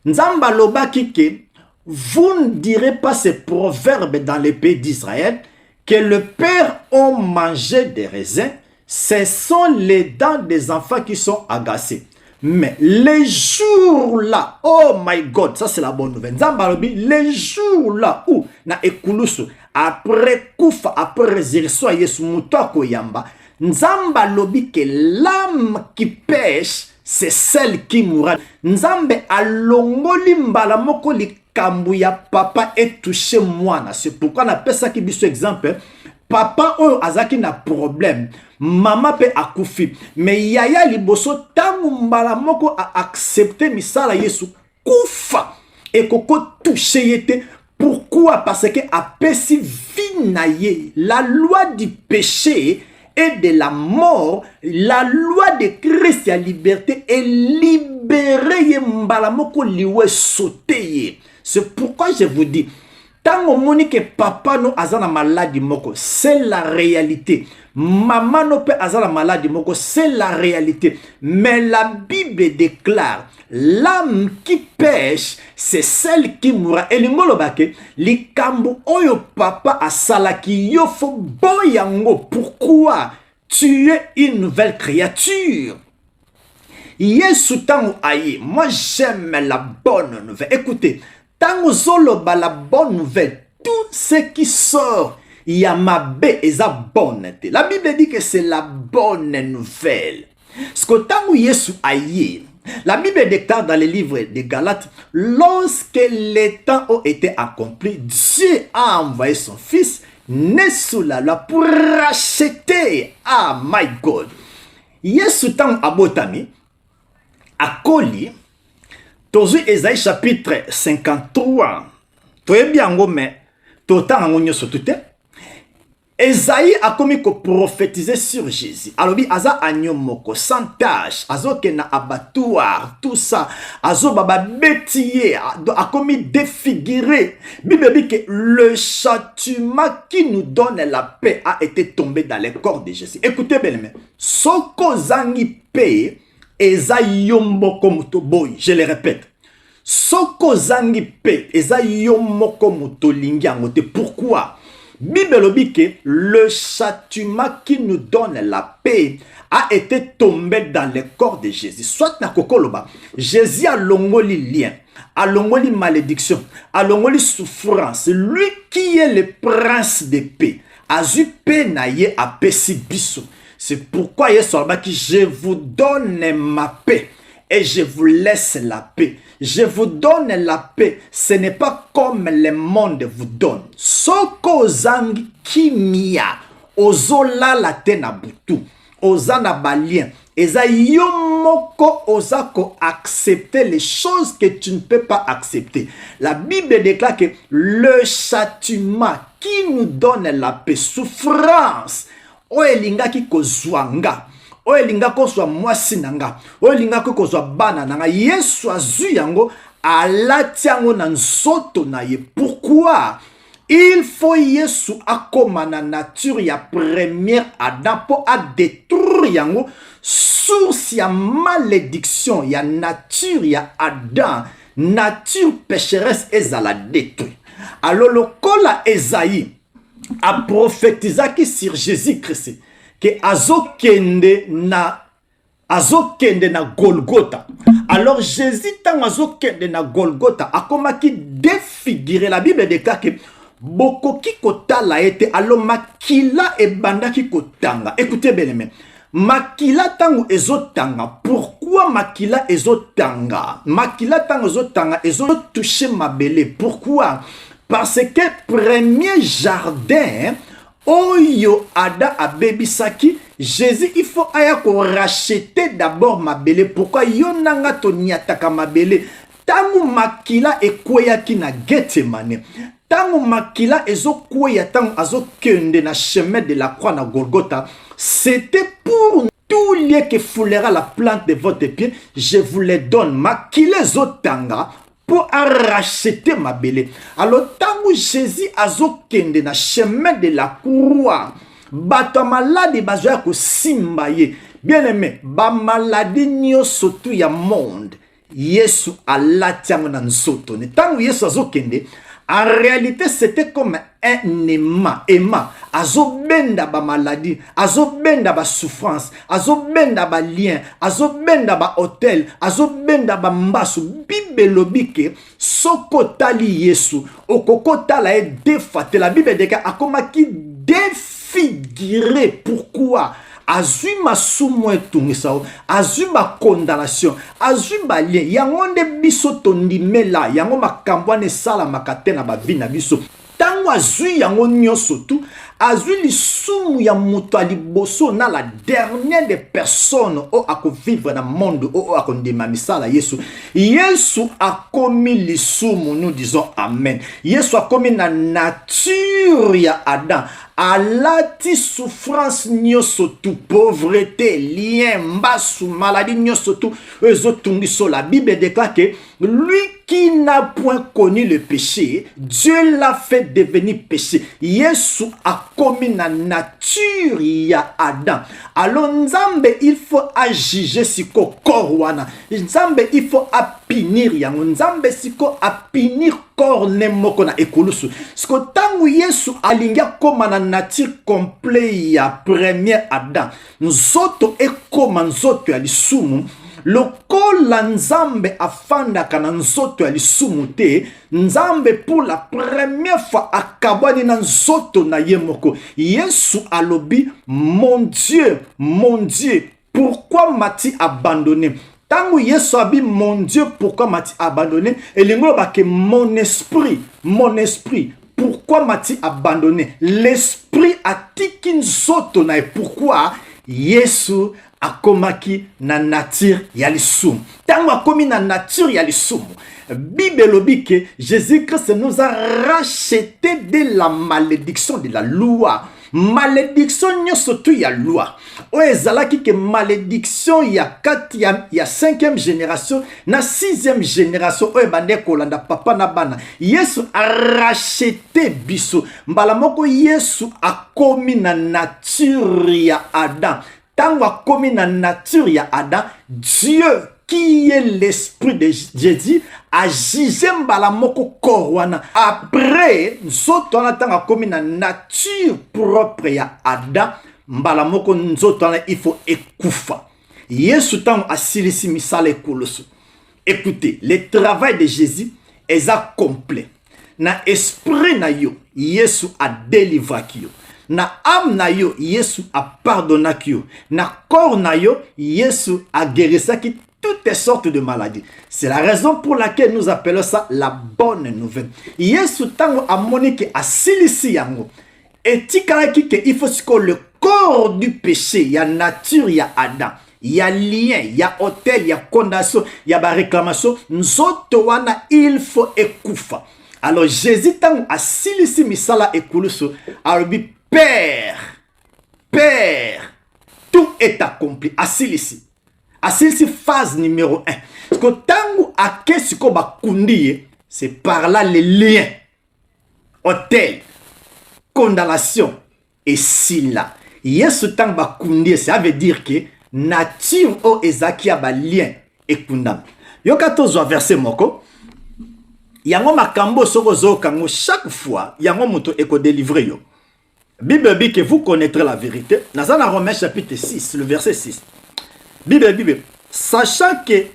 Nzamba loba kike vous ne direz pas ces proverbes dans les pays d'Israël que le père a mangé des raisins, ce sont les dents des enfants qui sont agacés. Mais les jours là, oh my God, ça c'est la bonne nouvelle. Les jours là où na ekulusu après kufa après résurrection Yesu mutoko yamba, Nzamba lobi que l'âme qui pêche c'est celle qui mourra. Nzambe alongoli mbala moko li kambuya papa est touché mwana. C'est pourquoi on appelle ça qui biso exemple. Papa o azaki na problème. Maman pe akufi. Mais yaya liboso tangu mbala moko a accepté misala Yesu kufa. et koko touché yete. Pourquoi? Parce que apesi vinaye, la loi du péché et de la mort, la loi de Christ et la liberté est libérée mbalamoko liwe sauté. C'est pourquoi je vous dis, tant au moni que papa no azana maladie moko, c'est la réalité. Maman no pe azana maladie moko, c'est la réalité. Mais la Bible déclare, l'âme qui pêche, c'est celle qui mourra. Et l'ingolobake, likambo oyo papa asalaki yo fo boyango. Pourquoi? Tu es une nouvelle créature. Yesu tango aye, moi j'aime la bonne nouvelle. Écoutez, tango zoloba la bonne nouvelle, tout ce qui sort, yamabe eza bonne. La Bible dit que c'est la bonne nouvelle. Ce que tango Yesu aye, la Bible déclare dans le livre de Galates, lorsque les temps ont été accomplis, Dieu a envoyé son fils, né sous la loi, pour racheter. Ah, my God. Yesu tango abotami, akoli, tozu Esaïe chapitre 53. Toye bien mais totan angonyo sotute. Esaïe a commis que prophétiser sur Jésus. Alors, aza agneau moko, sans tâche, azo kena abattoir, tout ça, azo baba bétier, a commis défiguré. Bible dit que le châtiment qui nous donne la paix a été tombé dans le corps de Jésus. Écoutez bien, soko zangi paix, eza yomboko muto boy, je le répète. Soko zangi paix, eza yomboko muto lingi angote. Pourquoi? Bible dit que le châtiment qui nous donne la paix a été tombé dans le corps de Jésus. Soit na kokoloba, Jésus a longoli lien, a longoli malédiction, a longoli souffrance. Lui qui est le prince de paix, a eu paix naye a pesi biso. C'est pourquoi il est qui je vous donne ma paix et je vous laisse la paix. Je vous donne la paix. Ce n'est pas comme le monde vous donne. Soko zangi kimia. Ozola la tena butu. Ozana balien. Eza yomoko ozako accepter les choses que tu ne peux pas accepter. La Bible déclare que le châtiment qui nous donne la paix, souffrance, oelinga ki kozwanga. Oelinga ko swa mwasi nanga, oelinga ko swa bana nanga, Yesu azu yango alati yango na nzoto na ye. Pourquoi? Il faut Yesu akoma na nature ya première Adam po a détruire yango source ya malédiction ya nature ya Adam, nature pécheresse ezala détruit. Alors le kola Esaïe a prophétisé sur Jésus-Christ que azokende na Golgotha. Alors Jésus tant azokende na Golgotha akomaki défiguré. La Bible déclare que bokoki kotala ete alors makila ebandaki kotanga. Écoutez bien mes, makila tango ezotanga. Pourquoi makila ezotanga? Makila tango ezotanga ezotoucher mabele. Pourquoi? Parce que premier jardin oyo ada abebisaki Jésus, il faut aya ko racheter d'abord mabele. Pourquoi yonanga to niataka mabele? Tangu makila ekweyaki na Gethsemane, tangu makila ezokweya tangu azokende na chemin de la croix na Golgotha, c'était pour tout lieu que foulera la plante de votre pied, je vous les donne. Makila ezotanga pour racheter ma belle. Alors, tant que Jésus a zokende na chemin de la croix, bato malade bazoya ko simbaye. Bien aimé, ba maladie nyo sotu ya monde. Yesu alatiango na nsoto. Tant que Yesu a zokende, en réalité, c'était comme un aimant. Azobenda ba maladie, azobenda ba souffrance, azobenda ba lien, azobenda ba hôtel, azobenda ba mbasu. Bible lobike, sokotali Yesu, okokotala e defate. La Bible dit akomaki défiguré. Pourquoi? Azui masumo etungisao, azui ma condamnation, azui ba lien. Yango nde biso tondimela, yango makambwane sala makatena ba vina biso. Tango tango azui yango nyonso tu azui lisumu ya moto aliboso na la dernière des personnes o ako vivre na monde o akondema misala Yesu akomi lisumu, nous disons amen. Yesu akomi na nature ya Adam, alati souffrance nyonso tu, pauvreté, lien, mbasu, maladie nyonso tu ezotungiso. La Bible déclare que lui qui n'a point connu le péché, Dieu l'a fait devenir péché. Yesu akomi na nature ya Adam. Alors Nzambe il faut ajuger siko korwana. Nzambe il faut apinir yango. Nzambe siko apinir corps nemoko na ekulusu. Siko tangu Yesu alingia koma na nature complet ya premier Adam. Nzoto ekoma nzoto ya lisumu. Lokola Nzambe afandaka na nzoto ya lisumu te, Nzambe pour la première fois akabwani na nzoto na ye moko. Yesu alobi, mon Dieu, pourquoi m'as-tu abandonné? Tangu Yesu abi, mon Dieu, pourquoi m'as-tu abandonné? Et l'ingolo bake, mon esprit, pourquoi m'as-tu abandonné? L'esprit a tiki nzoto na. Pourquoi? Yesu akomaki na nature ya lisumu. Tango akomi na nature ya lisumu, Bible lobi que Jésus-Christ nous a racheté de la malédiction de la loi. Malédiction nyonso tu ya loi. O ezalaki que malédiction ya 5e génération na 6e génération o ebande kolanda papa na bana. Yesu a racheté biso. Mbala moko Yesu akomi na nature ya Adam. Tango akomi na nature ya Adam, Dieu qui est l'esprit de Jésus a jugé mbala moko korwana. Après nzoto na tango akomi na nature propre ya Adam, mbala moko nzoto na il faut ekufa. Yesu tango asilisi misala ekoloso. Écoutez, le travail de Jésus est complet. Na esprit na yo, Yesu a délivré yo. Na âme na yo, Yesu a pardonné yo. Na corps na yo, Yesu a guéri qui toutes sortes de maladies. C'est la raison pour laquelle nous appelons ça la bonne nouvelle. Yesu tango a monique a silisi yango. Et tikalaki que il faut que le corps du péché, il y a nature, il y a Adam. Il y a lien, il y a hôtel, il y a condamnation, il y a réclamation. Nzoto wana il faut ekufa. Alors Jésus tango a silisi misala ekuluso. Arabi Père, tout est accompli. Asilisi phase numéro 1. Parce que tango a kesiko bakundi, c'est par là les liens. Hôtel, condamnation et sila. Yesu tango bakundi, ça veut dire que nature o ezaki a ba lien et kundam. Yokato zo verset moko. Yango makambo soko zo kango chaque fois yango moto eko délivrer yo. Bible dit que vous connaîtrez la vérité. Dans Romains chapitre 6, le verset 6. Bible, sachant que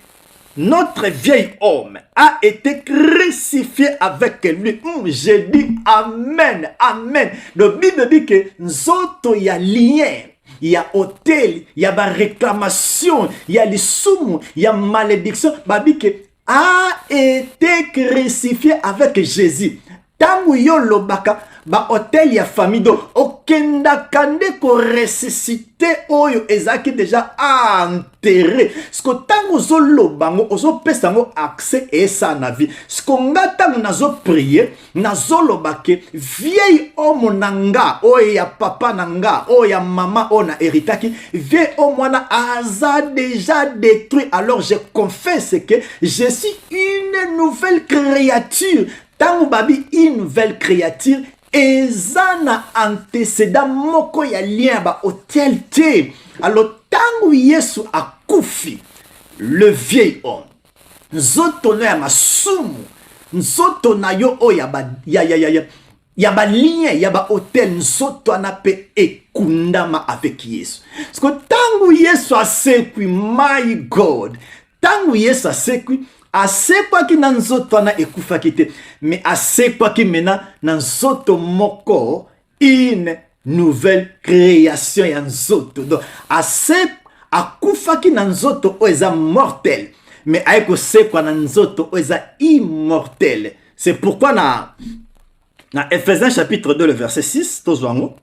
notre vieil homme a été crucifié avec lui. J'ai dit amen, amen. Donc Bible dit que nous autres, il y a lien. Il y a hôtel, il y a réclamation, il y a les soumons, il y a malédiction. Bible que a été crucifié avec Jésus. Tangu yo lobaka ba hôtel ya famille do okenda kande ko ressusciter oyo ezaki déjà enterré. Sko tangu zo lobango ozo pesango accès et ça na vie. Sko ngata nazo prier nazo lobake vieil homme nanga oyo ya papa nanga oyo ya mama ona heritaki vieil homme na aza déjà détruit. Alors je confesse que je suis une nouvelle créature. Tangu babi une nouvelle créature ezana antécédent moko ya lien ba hôtel te. Alors tangu Yesu akufi le vieil homme nzoto na ya masumu nzoto na yo o ya ba ya ba lien ya ba hôtel nzoto na pe ekundama avec Yesu. Parce que tangu Yesu asekwi, my God, tangu Yesu asekwi assez quoi qui nan zoto na ekufa kite, mais assez quoi qui mena nan zoto moko une nouvelle création ya nzoto. Donc assez akufa ki nan zoto o eza mortel, mais aiko se quoi nan zoto o eza immortel. C'est pourquoi Dans Ephésiens chapitre 2, le verset 6, Tozwango.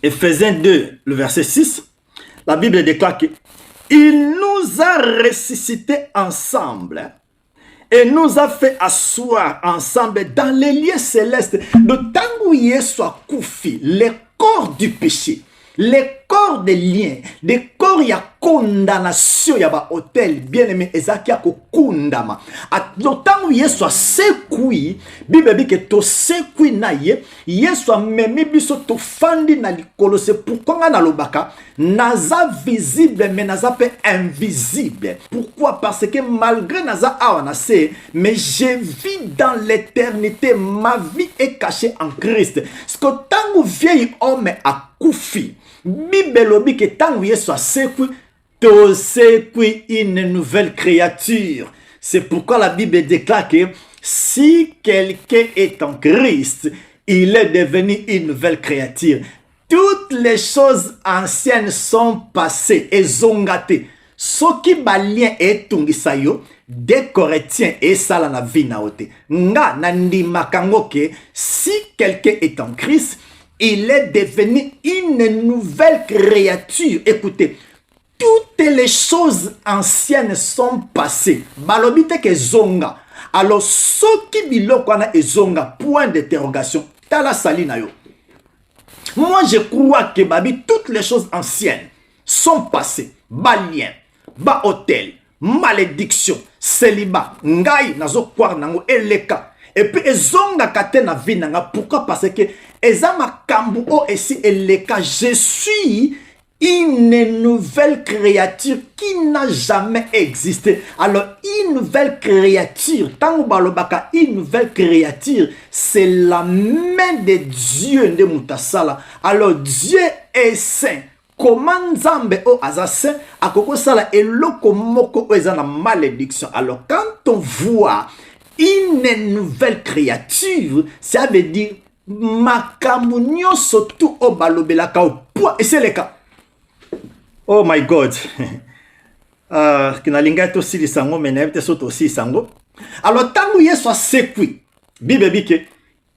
Ephésiens 2, le verset 6, la Bible déclare que il nous a ressuscités ensemble et nous a fait asseoir ensemble dans les lieux célestes. De temps où il soit koufi, les corps du péché, les corps des liens, des corps y a condamnation, y a ba hôtel bien aimé ezaki a ko kundama. Le temps où il soit sekui, Bible dit que to sekui na ye soit memi biso to fandi na likolo. C'est pourquoi na lobaka naza visible mais naza pe invisible. Pourquoi? Parce que malgré naza awana se, mais je vis dans l'éternité, ma vie est cachée en Christ. Ce que tant où vieil homme a koufi, Bible lobi que tant où soit sekui, to sekui une nouvelle créature. C'est pourquoi la Bible déclare que si quelqu'un est en Christ, il est devenu une nouvelle créature. Toutes les choses anciennes sont passées et zongaté. Ce qui balien est tungisayo, des Corinthiens et ça la vie naote. Nga nandi makangoke, si quelqu'un est en Christ, il est devenu une nouvelle créature. Écoutez, toutes les choses anciennes sont passées. Balobite ke zonga. Alors, ce qui biloko na ezonga, point d'interrogation. Tala salina yo. Moi, je crois que babi, toutes les choses anciennes sont passées. Balien, ba hôtel, malédiction, célibat, ngai nazo kwar nango eleka. Et puis ezonga kate na vie nanga. Pourquoi? Parce que ezama kambu o esi eleka. Je suis une nouvelle créature qui n'a jamais existé. Alors, une nouvelle créature, tant balobaka, une nouvelle créature, c'est la main de Dieu de Mutasala. Alors, Dieu est saint. Comment Nzambe o azasin akoko sala eloko moko o ezana malédiction. Alors, quand on voit une nouvelle créature, ça veut dire makamunyo sotu o balobelaka o poids. Et c'est le cas. Oh my God. Kinalinga to sili sango menebte soto si sango. Alors tango soit sekui. Bible dit que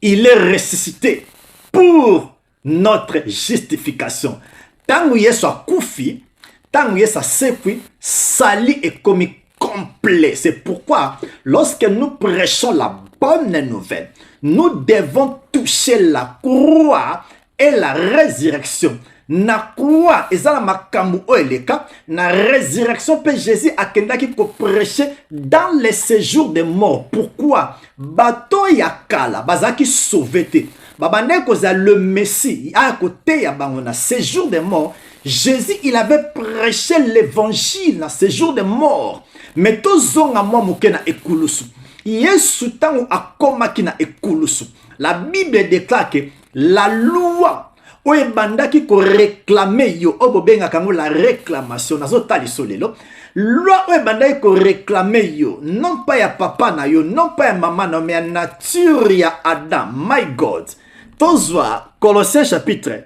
il est ressuscité pour notre justification. Tango soit koufi, tango soit sekui, sali et commis complet. C'est pourquoi lorsque nous prêchons la bonne nouvelle, nous devons toucher la croix et la résurrection. Na croix ezala makambu oeleka na résurrection pe Jésus akendaki ko prêcher dans les séjours des morts. Pourquoi? Bato yakala bazaki sauveté babane koza le Messie à côté ya bango na séjour des morts. Jésus il avait prêché l'évangile na séjour des morts. Mais tozonga mwa moke na ekulusu Yesu tango akomaki na ekulusu. La Bible déclare que la loi oye bandaki ko réclamer yo obobenga kango la réclamation nazo tali solelo loi oye bandaki ko réclamer yo non pas ya papa na yo non pas ya maman na mais ya nature ya Adam. My God. Tozwa Colossiens chapitre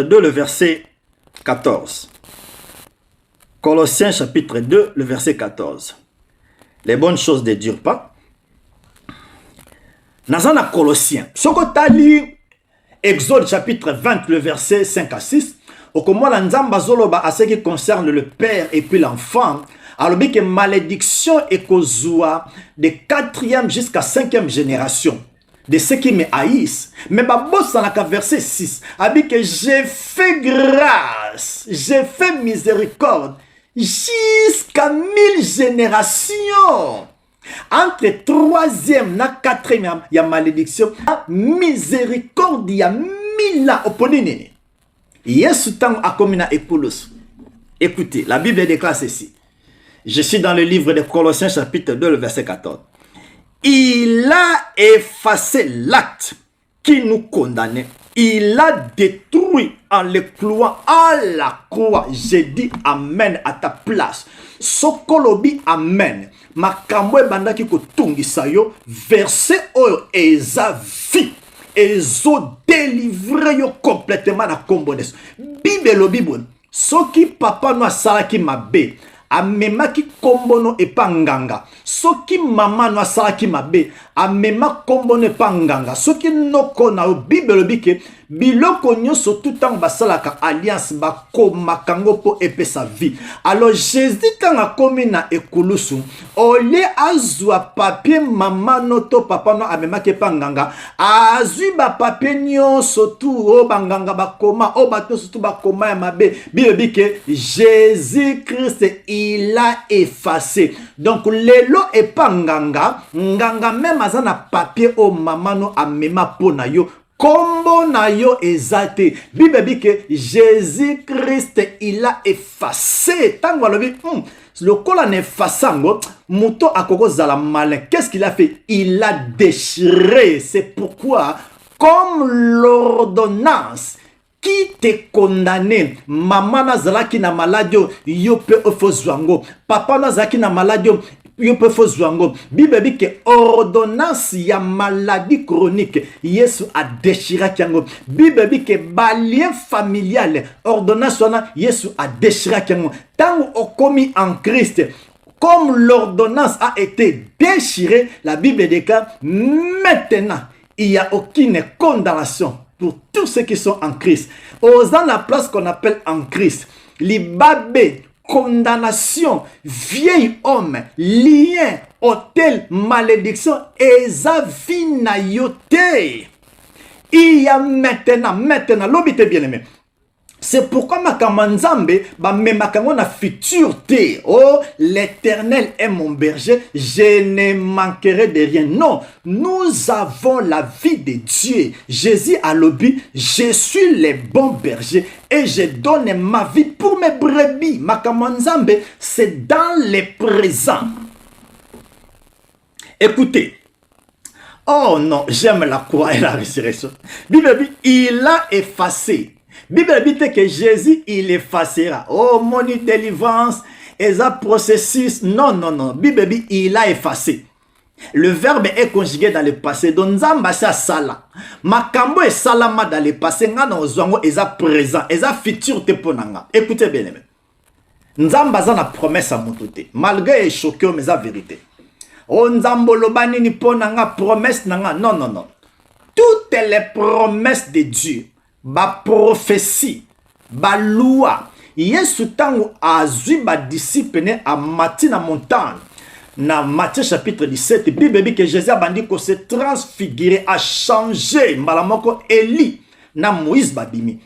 2 le verset 14. Colossiens chapitre 2 le verset 14. Les bonnes choses ne durent pas. Nazana Colossiens soko tali Exode chapitre 20, le verset 5 à 6. Au comment la nzamba zoloba à ce qui concerne le père et puis l'enfant. Alors que malédiction est kozua de 4e jusqu'à 5e génération de ceux qui me haïssent. Mais babos dans la verset 6 a dit que j'ai fait grâce, j'ai fait miséricorde jusqu'à 1000 générations. Entre 3e na 4e, il y a malédiction. Miséricorde, il y a 1000 ans. Oponine. Yesu tang akomina epoulos. Écoutez, la Bible déclare ceci. Je suis dans le livre de Colossiens chapitre 2, le verset 14. Il a effacé l'acte qui nous condamnait. Il a détruit en le clouant à la croix. J'ai dit amen à ta place. Sokolobi amen. Makamwe bandaki ko tungisa yo verset oyo eza vie ezo délivrer yo complètement na kombones. Bible lo Bible. Soki papa no asalaki mabe amemaki kombono epa nganga soki mama no asalaki mabe amema kombono epa nganga soki noko na Bible elobi ke biloko nyonso tout ntango basalaka alliance bakomaka ngo mpo epesa vie. Alors Jésus ntango akomi na ekulusu olie azwa papier mama no to papa no amemaki epa nganga azwi bapapier nyonso tu o banganga bakoma o bato nyonso tu bakoma ya mabe. Bible elobi ke Jésus Christ il a effacé. Donc lelo epa nganga nganga même aza na papier o mama no amema po na yo kombo na yo ezate. Bible dit que Jésus Christ il a effacé. Tango alobi le kola ne effaçango muto akoko zala malin. Qu'est-ce qu'il a fait? Il a déchiré. C'est pourquoi comme l'ordonnance qui te condamné, maman nazalaki na maladio yo pe ofozwango, papa nazalaki na maladio yo pe ofozwango. Bible dit que ordonnance ya maladie chronique Yesu a déchiré kiango. Bible dit que balien familial ordonnance wana Yesu a déchiré kiango. Tant au commis en Christ, comme l'ordonnance a été déchirée, la Bible déclare maintenant il n'y a aucune condamnation pour tous ceux qui sont en Christ. Osant la place qu'on appelle en Christ, l'ibabé, condamnation, vieil homme, lien, hôtel, malédiction, eza vinayote. Il y a maintenant, l'obité bien aimé. C'est pourquoi ma kamanzambe ba me makango na futur te. Oh, l'Éternel est mon berger, je ne manquerai de rien. Non, nous avons la vie de Dieu. Jésus a l'objet, je suis le bon berger et je donne ma vie pour mes brebis. Ma kamanzambe, c'est dans le présent. Écoutez. Oh non, j'aime la croix et la résurrection. Bible dit, il a effacé. Bible dit que Jésus, il effacera. Oh, mon délivrance, et ça processus. Non, non, non. Bible dit, il a effacé. Le verbe est conjugué dans le passé. Donc, Nzamba sa sala. Makambo et salama dans le passé. Ngana ozwango, et ça présent. Et ça futur te ponanga. Écoutez bien, aimé. Nzamba sa na promesse à mon côté. Malgré les choquants, mais la vérité. Oh, Nzambo lobani ni ponanga promesse nanga. Non, non, non. Toutes les promesses de Dieu. Ba prophétie, ba loi. Yesu tango azui ba disciple a mati na montagne. Na Matthieu chapitre 17, Bible dit que Jésus a bandi ko se transfigurer, a changé. Malamoko Eli na Moïse babimi.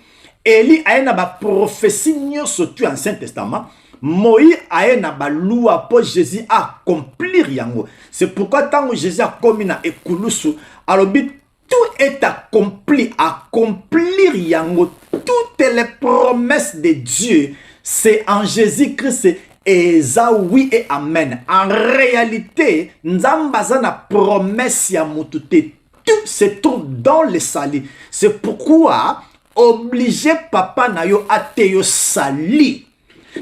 Eli a na ba prophétie nyonso tu Ancien Testament. Moïse a na ba loi pour Jésus accomplir yango. C'est pourquoi tango Jésus a commis na ekulusu alobi tout est accompli, accomplir yango. Toutes les promesses de Dieu, c'est en Jésus-Christ. Et ça, oui et amen. En réalité, Nzambaza na promesse ya mutute. Tout se trouve dans le sali. C'est pourquoi, obligé papa na yo ate yo sali.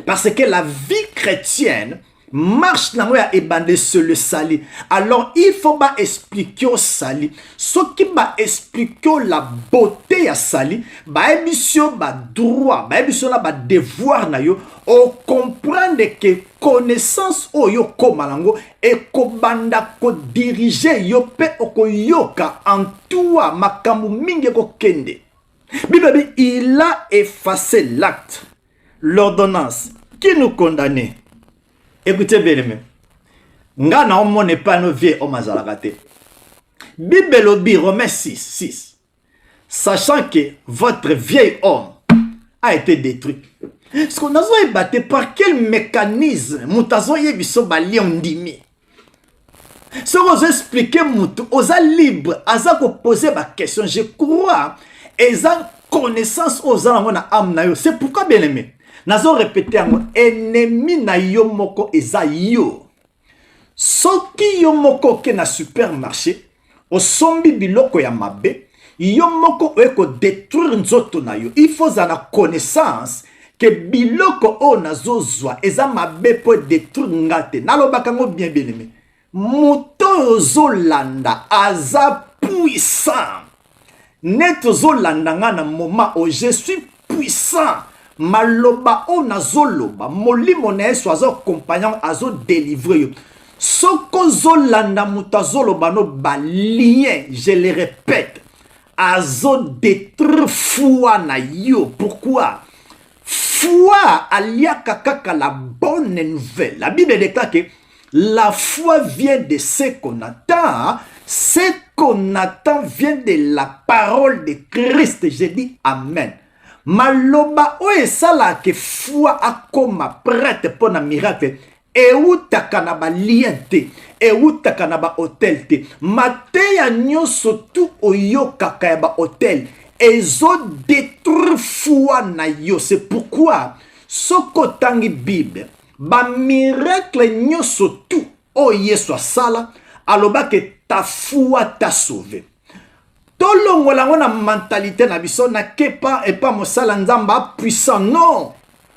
Parce que la vie chrétienne marche dans le sali. Alors il faut pas expliquer au sali. Ce qui va expliquer la beauté à sali, ba émission ba droit, ba émission la ba devoir na yo, on comprendre que connaissance o yo komalango et ko banda ko diriger yo pe oko yoka en toi makambu mingi ko kende. Bible dit il a effacé l'acte, l'ordonnance qui nous condamnait. Écoutez bien, aimé. Nga na omo ne pas nos vieux hommes azalakate. Bible lobi Romains 6. Sachant que votre vieil homme a été détruit. Est-ce qu'on a battu par quel mécanisme mutazo yebiso balion dimi? Ce que vous expliquez mutu, osa libre, aza ko poser ma question, je crois, eza connaissance aux gens na âme na yo. C'est pourquoi bien aimé. Nazo répéter en ennemi na yo moko eza yo. Soki yo moko ke na supermarché, o sombi biloko ya mabe, yo moko eko détruire nzoto na yo. Il faut zana connaissance que biloko o nazo zwa eza mabe po détruire ngate. Nalobaka ngo bien bien aimé. Muto zolanda aza puissant. Neto zolanda nga na moment où je suis puissant. maloba o nazoloba molimo na yesu azo compagnon azo délivrer yo soko zolanda muta zoloba no balien je le répète azo détruire foi na yo. Pourquoi? Foi aliaka kaka la bonne nouvelle. La Bible déclare que la foi vient de ce qu'on attend. Ce qu'on attend vient de la parole de Christ. Je dis Amen. Maloba o esala ke foi akoma prête pour un miracle. E utaka na ba liente. E utaka na ba hotel te. Mateya nyoso tu oyo kaka ba hotel. Ezo détruire foi na yo. C'est pourquoi soko tangi Bible ba miracle nyoso tu o yeso sala aloba ke ta foi t'a sauvé. Tolongo la na mentalité na biso na kepa et pas mosala nzamba puissant. Non,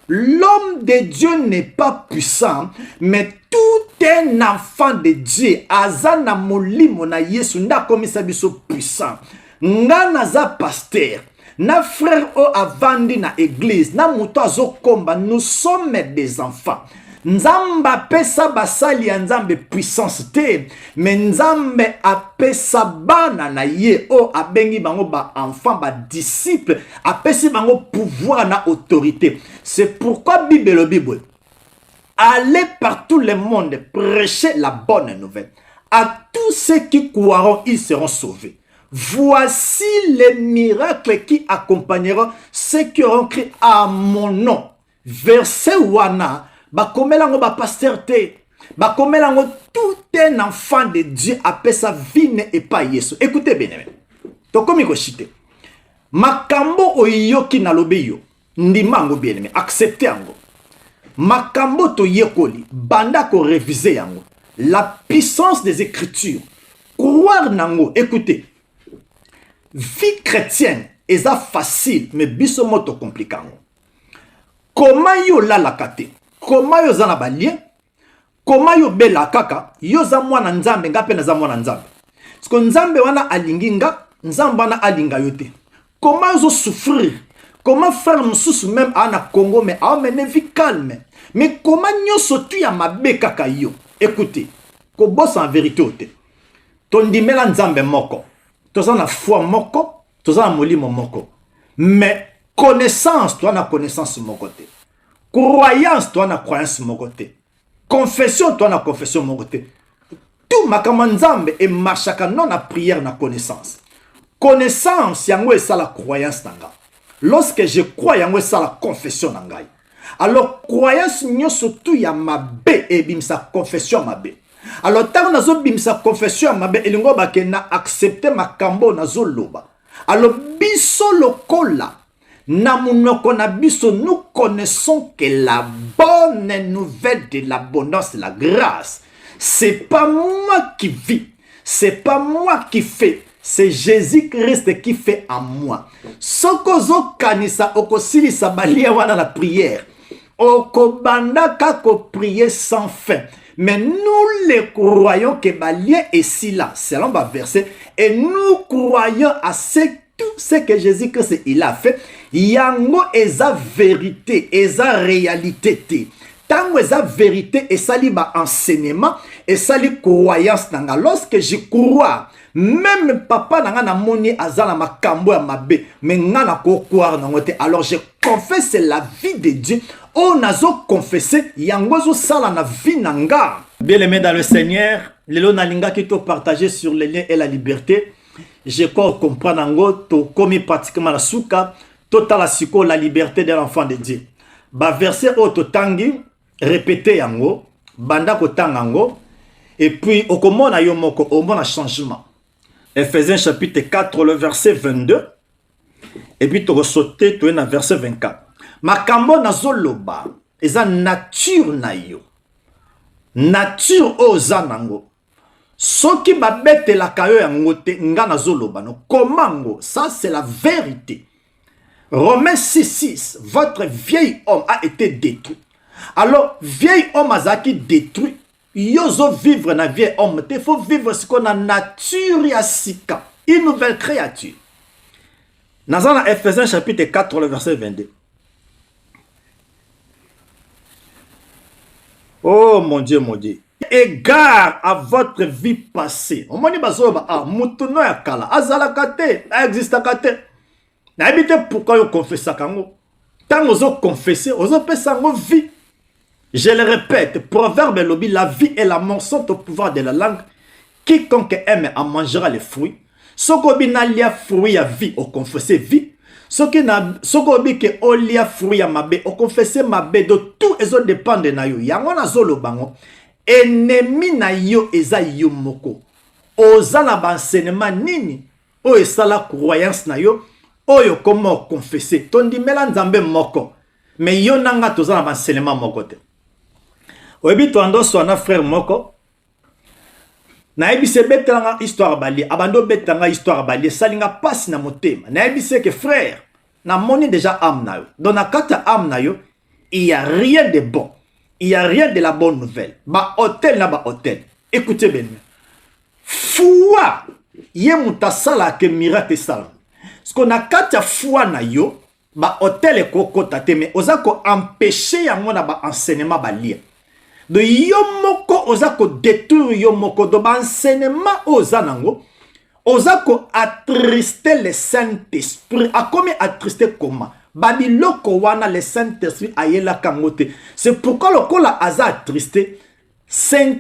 l'homme de Dieu n'est pas puissant, mais tout un enfant de Dieu azana molimo na yesu nda komisa biso puissant. Nga naza pasteur, na frère o avandi na église, na muto azokomba, nous sommes des enfants. Nzamba pesa basali ya nzambe puissance te, mais nzambe apesa bana na ye o abengi bango ba enfant, ba disciple, apesi bango pouvoir na autorité. C'est pourquoi Bible, allez par tout le monde prêcher la bonne nouvelle. À tous ceux qui croiront, ils seront sauvés. Voici les miracles qui accompagneront ceux qui auront crié à mon nom. Verset wana, bakomelango ba pasteur te, bakomelango tout un enfant de Dieu appelle sa vie et pas Yesu. Écoutez bien, tokomi ko chite. Makambo oyoki na lobe yo, ndimango bien aimé, acceptez yango. Makambo to yekoli, banda ko réviser yango. La puissance des Écritures, croire nango, écoutez. Vie chrétienne est facile, mais bisomoto compliqué. Comment yo la lakate? Comment yo zana balien? Comment yo bela kaka? Yo za mwana nzambe ngape na za mwana nzambe. Parce que nzambe wana alinginga, nzambe wana alinga yote. Comment yo souffrir? Comment faire mususu même à na Congo mais à mener vie calme? Mais comment nyo sotu ya mabe kaka yo? Écoutez, ko boss en vérité ote. Ton dimela nzambe moko. Toza na foi moko, toza na molimo moko. Mais connaissance, toi na connaissance moko te. Croyance, toi na croyance moko te. Confession, toi na confession moko te. Tout makama nzambe et machaka non na prière na connaissance. Connaissance yango esa la croyance nanga. Lorsque je crois yango esa la confession nanga. Alors croyance nyoso tu ya mabe et bimsa confession mabe. Alors tant nazo bimsa confession mabe elingo bakena accepter makambo nazo loba. Alors biso lokola na munoko na biso nous connaissons que la bonne nouvelle de l'abondance de la grâce, c'est pas moi qui vis, c'est pas moi qui fais, c'est Jésus-Christ qui fait en moi. Sokozo kanisa okosilisa balia wana la prière. Okobanda kako prier sans fin. Mais nous les croyons que Balien est si là, selon ma verset, et nous croyons à tout ce que Jésus-Christ il a fait. Yango eza vérité, eza réalité. Tant eza vérité, et ça liba enseignement, et ça li croyance nanga. Lorsque je crois, même papa nanga na moni azala makambo ya mabe, mais ngana ko croire nangote. Alors je confesse la vie de Dieu. On a confessé, yangozo sala na vie nanga. Bien-aimé dans le Seigneur, lelo nalinga qui to partagé sur les liens et la liberté. Je crois comprendre ngo to komi pratiquement la souka, total asiko la liberté de l'enfant de Dieu. Ba verset auto tangi répété yango, banda ko tangango et puis okomona yo moko omona changement. Ephésiens chapitre 4 le verset 22 et puis to sauter to na verset 24. Makambo nazoloba eza nature na yo. Nature ozanango. Soki babete la kayo yango te nga nazoloba no. Komango, ça c'est la vérité. Romains 6:6, votre vieil homme a été détruit. Alors, vieil homme azaki détruit. Yozo vivre na vieil homme te faut vivre ce qu'on a nature ya sika. Une nouvelle créature. Nazana Ephésiens chapitre 4 le verset 22. Oh mon Dieu, mon Dieu. Égard à votre vie passée. On m'a dit, moutono ya kala. Azalakate, existakate. N'habitez pourquoi vous confessez kango. Tant vous confessez, vous avez vie. Je le répète, proverbe lobby, la vie et la mort sont au pouvoir de la langue. Quiconque aime en mangera les fruits. Sokobi na lia fruit à vie, au confesser vie. Sokobi ke o lia fruit à mabe, au confesser mabe. De tout les autres dépendent de nayo. Yango na zolo bango. Ennemi na yo eza yo moko. Oza na bansenement nini. O esala croyance na yo. Oyo comment confesser. Tondi mela nzambe moko. Mais yo nanga toza na banselement moko te. Oyebi to ando so na frère moko. Na ebise betanga histoire bali. Abando betanga histoire bali. Salinga passe na motema. Na ebise que frère. Na moni déjà âme na yo. Dans na kata âme na yo. Il y a rien de bon. Il n'y a rien de la bonne nouvelle. Ba hôtel na ba hôtel. Écoutez bien. Foi. Yé moutasala ke miracle sala. Ce qu'on a kata foi na yo. Ba hôtel e koko tate. Mais oza ko empêcher yango na ba enseignement ba lire. De yo moko oza ko détruire yo moko. Do ba enseignement oza nango. Oza ko attrister le Saint-Esprit. A combien attrister comment? Babiloko wana le Saint-Esprit ayela kangote. C'est pourquoi le kola aza attristé. 50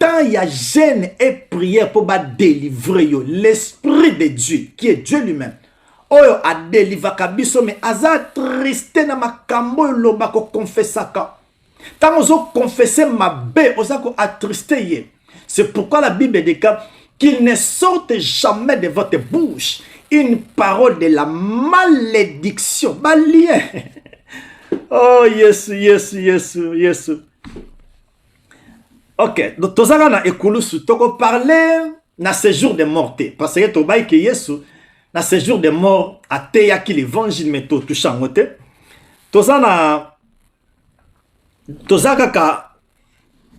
ans il y a jeûne et prière pour délivrer yo. L'Esprit de Dieu, qui est Dieu lui-même. Oyo a délivré kabiso, mais aza attristé na makambo loba ko confessaka. Tant ozo confesser ma bé, oza ko attristé ye. C'est pourquoi la Bible déclare qu'il ne sorte jamais de votre bouche une parole de la malédiction. Balien. Oh, yes, yes, yes, yes. Ok, donc, tozaka na ekulusu, toko parler na séjour de mort. Parce que tobaï que yesu, na séjour de mort, a teyaki l'évangile, mais to touchangote. Tozaka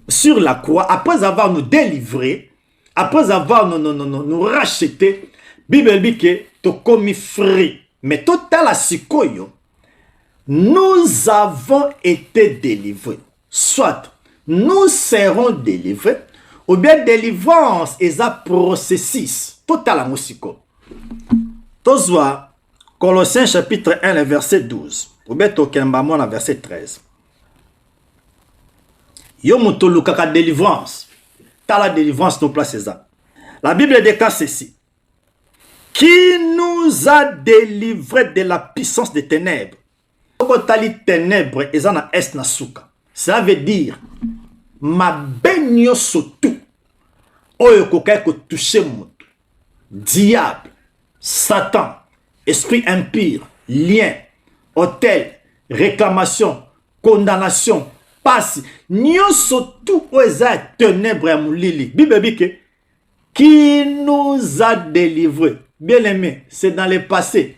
sur la croix, après avoir nous délivré, après avoir nous racheté, Bible dit que tu commis free. Mais total à sikoyo, nous avons été délivrés. Soit nous serons délivrés, ou bien délivrance est un processus. Total à musiko. Tozwa, Colossiens chapitre 1, le verset 12. Ou bien Tokembamon, le verset 13. Yo mutolukaka délivrance. Tala délivrance nous place ça. La Bible déclare ceci. Qui nous a délivrés de la puissance des ténèbres. Ça veut dire, ma benyo sotu, oyo kokai ko toucher moto, diable, Satan, esprit impur, lien, hôtel, réclamation, condamnation, passe, nyo sotu oza ténèbres ya moulili. Bible dit que, qui nous a délivrés. Bien aimé, c'est dans le passé.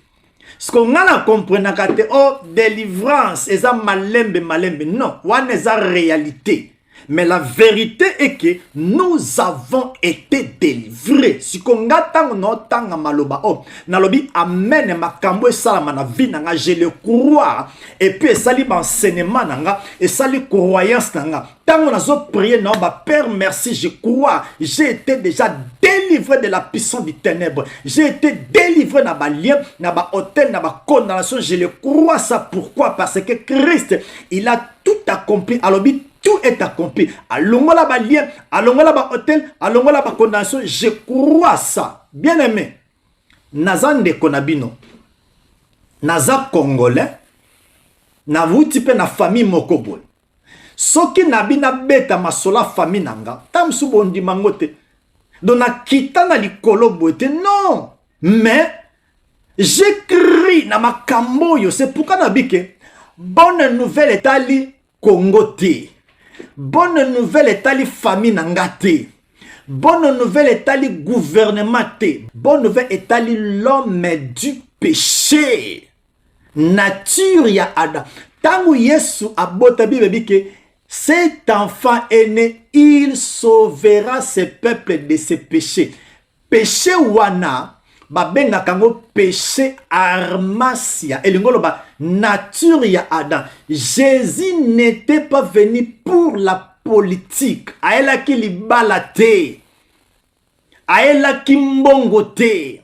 Ce qu'on a compris, oh, délivrance, c'est ça malembe. Non, c'est ça réalité. Mais la vérité est que nous avons été délivrés. Si on a tant de maloba, oh, nalobi amen makambo et salama na vie nanga, je le crois. Et puis ça li enseignement nanga, et ça li croyance nanga. Tant on a prié non, bah Père merci, je crois, j'ai été déjà délivré de la puissance du ténèbre. J'ai été délivré dans ma lien, dans ma hôtel, dans ma condamnation. Je le crois ça. Pourquoi? Parce que Christ, il a tout accompli. Alors tout est accompli. Allons là bas lien, allons là bas hôtel, allons là bas condamnation. Je crois ça. Bien aimé. Nazan de Konabino. Naza Congolais. Na vutipe na famille Mokoboy. Soki nabina beta masola famille nanga. Tam subondi mangote. Donc na kita na likolo boite. Non. Mais j'écris na makambo yo. C'est pourquoi nabike. Bonne nouvelle est ali Congo te. Bonne nouvelle est ali famille nangate. Bonne nouvelle est ali gouvernement te. Bonne nouvelle est ali l'homme du péché. Nature ya Adam. Tangu Yesu abota Bible que cet enfant est né, il sauvera ses peuples de ses péchés. Péché wana babenga kango péché armasia. Elingolo ba nature ya Adam. Jésus n'était pas venu pour la politique, ayelaki libala te, ayelaki mbongo te,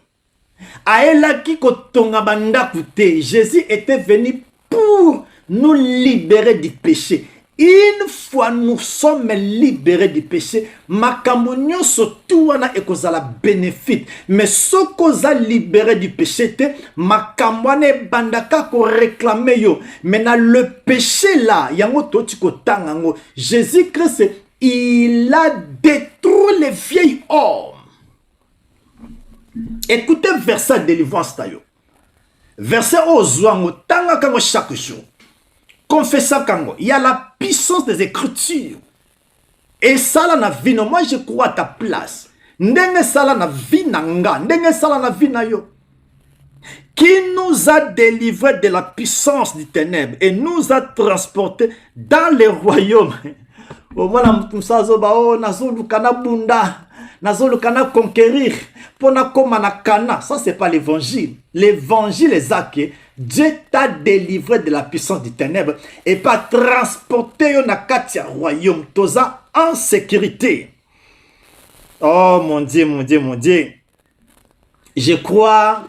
ayelaki kotonga bandaku te. Jésus était venu pour nous libérer du péché. Une fois nous sommes libérés du péché, makambo nyonso tu wana ekozala bénéfice. Mais sokoza libéré du péché te, makambo wana bandaka ko réclamer yo. Maintenant le péché là, yango toti ko tangango. Jésus-Christ, il a détruit les vieilles hommes. Écoutez verset de délivrance tayo. Verset ozuango tanga kango chaque jour. Confessa kango, il y a la puissance des Écritures. Et ça là na vie, moi je crois à ta place. Ndenge ça là na vie nanga, ndenge ça là na vie na yo. Qui nous a délivrés de la puissance du ténèbre et nous a transportés dans le royaume. Au moins mtumsazo bao nazulu kana bunda, nazulu kana conquérir. Pona koma na kana, ça c'est pas l'évangile. L'évangile est ça que Dieu t'a délivré de la puissance du ténèbre et pas transporté au nakatia royaume, toza en sécurité. Oh mon Dieu, mon Dieu, mon Dieu. Je crois,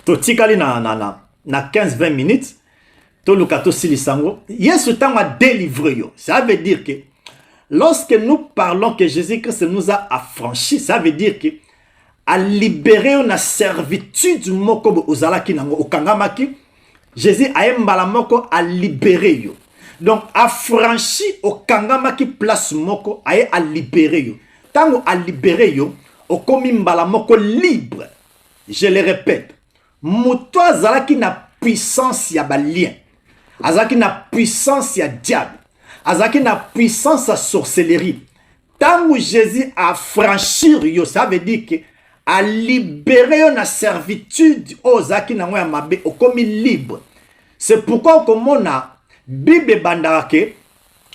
totikali na 15-20 minutes, to lukato silisango, Yesu t'a délivré yo. Ça veut dire que lorsque nous parlons que Jésus-Christ nous a affranchis, ça veut dire que a libéré la servitude du moko ozalaki nango okangamaki. Jésus a mbala moko a libéré yo. Donc affranchi okangamaki place moko a libéré yo. Tango a libéré yo okomi mbala moko libre. Je le répète, muto azalaki na puissance ya balien, azalaki na puissance ya diable, azalaki na puissance ya sorcellerie. Tango Jésus a franchir yo, ça veut dire que a libéré la servitude aux aki na ya mabe okomi libre. C'est pourquoi comme on a Bible bandarake,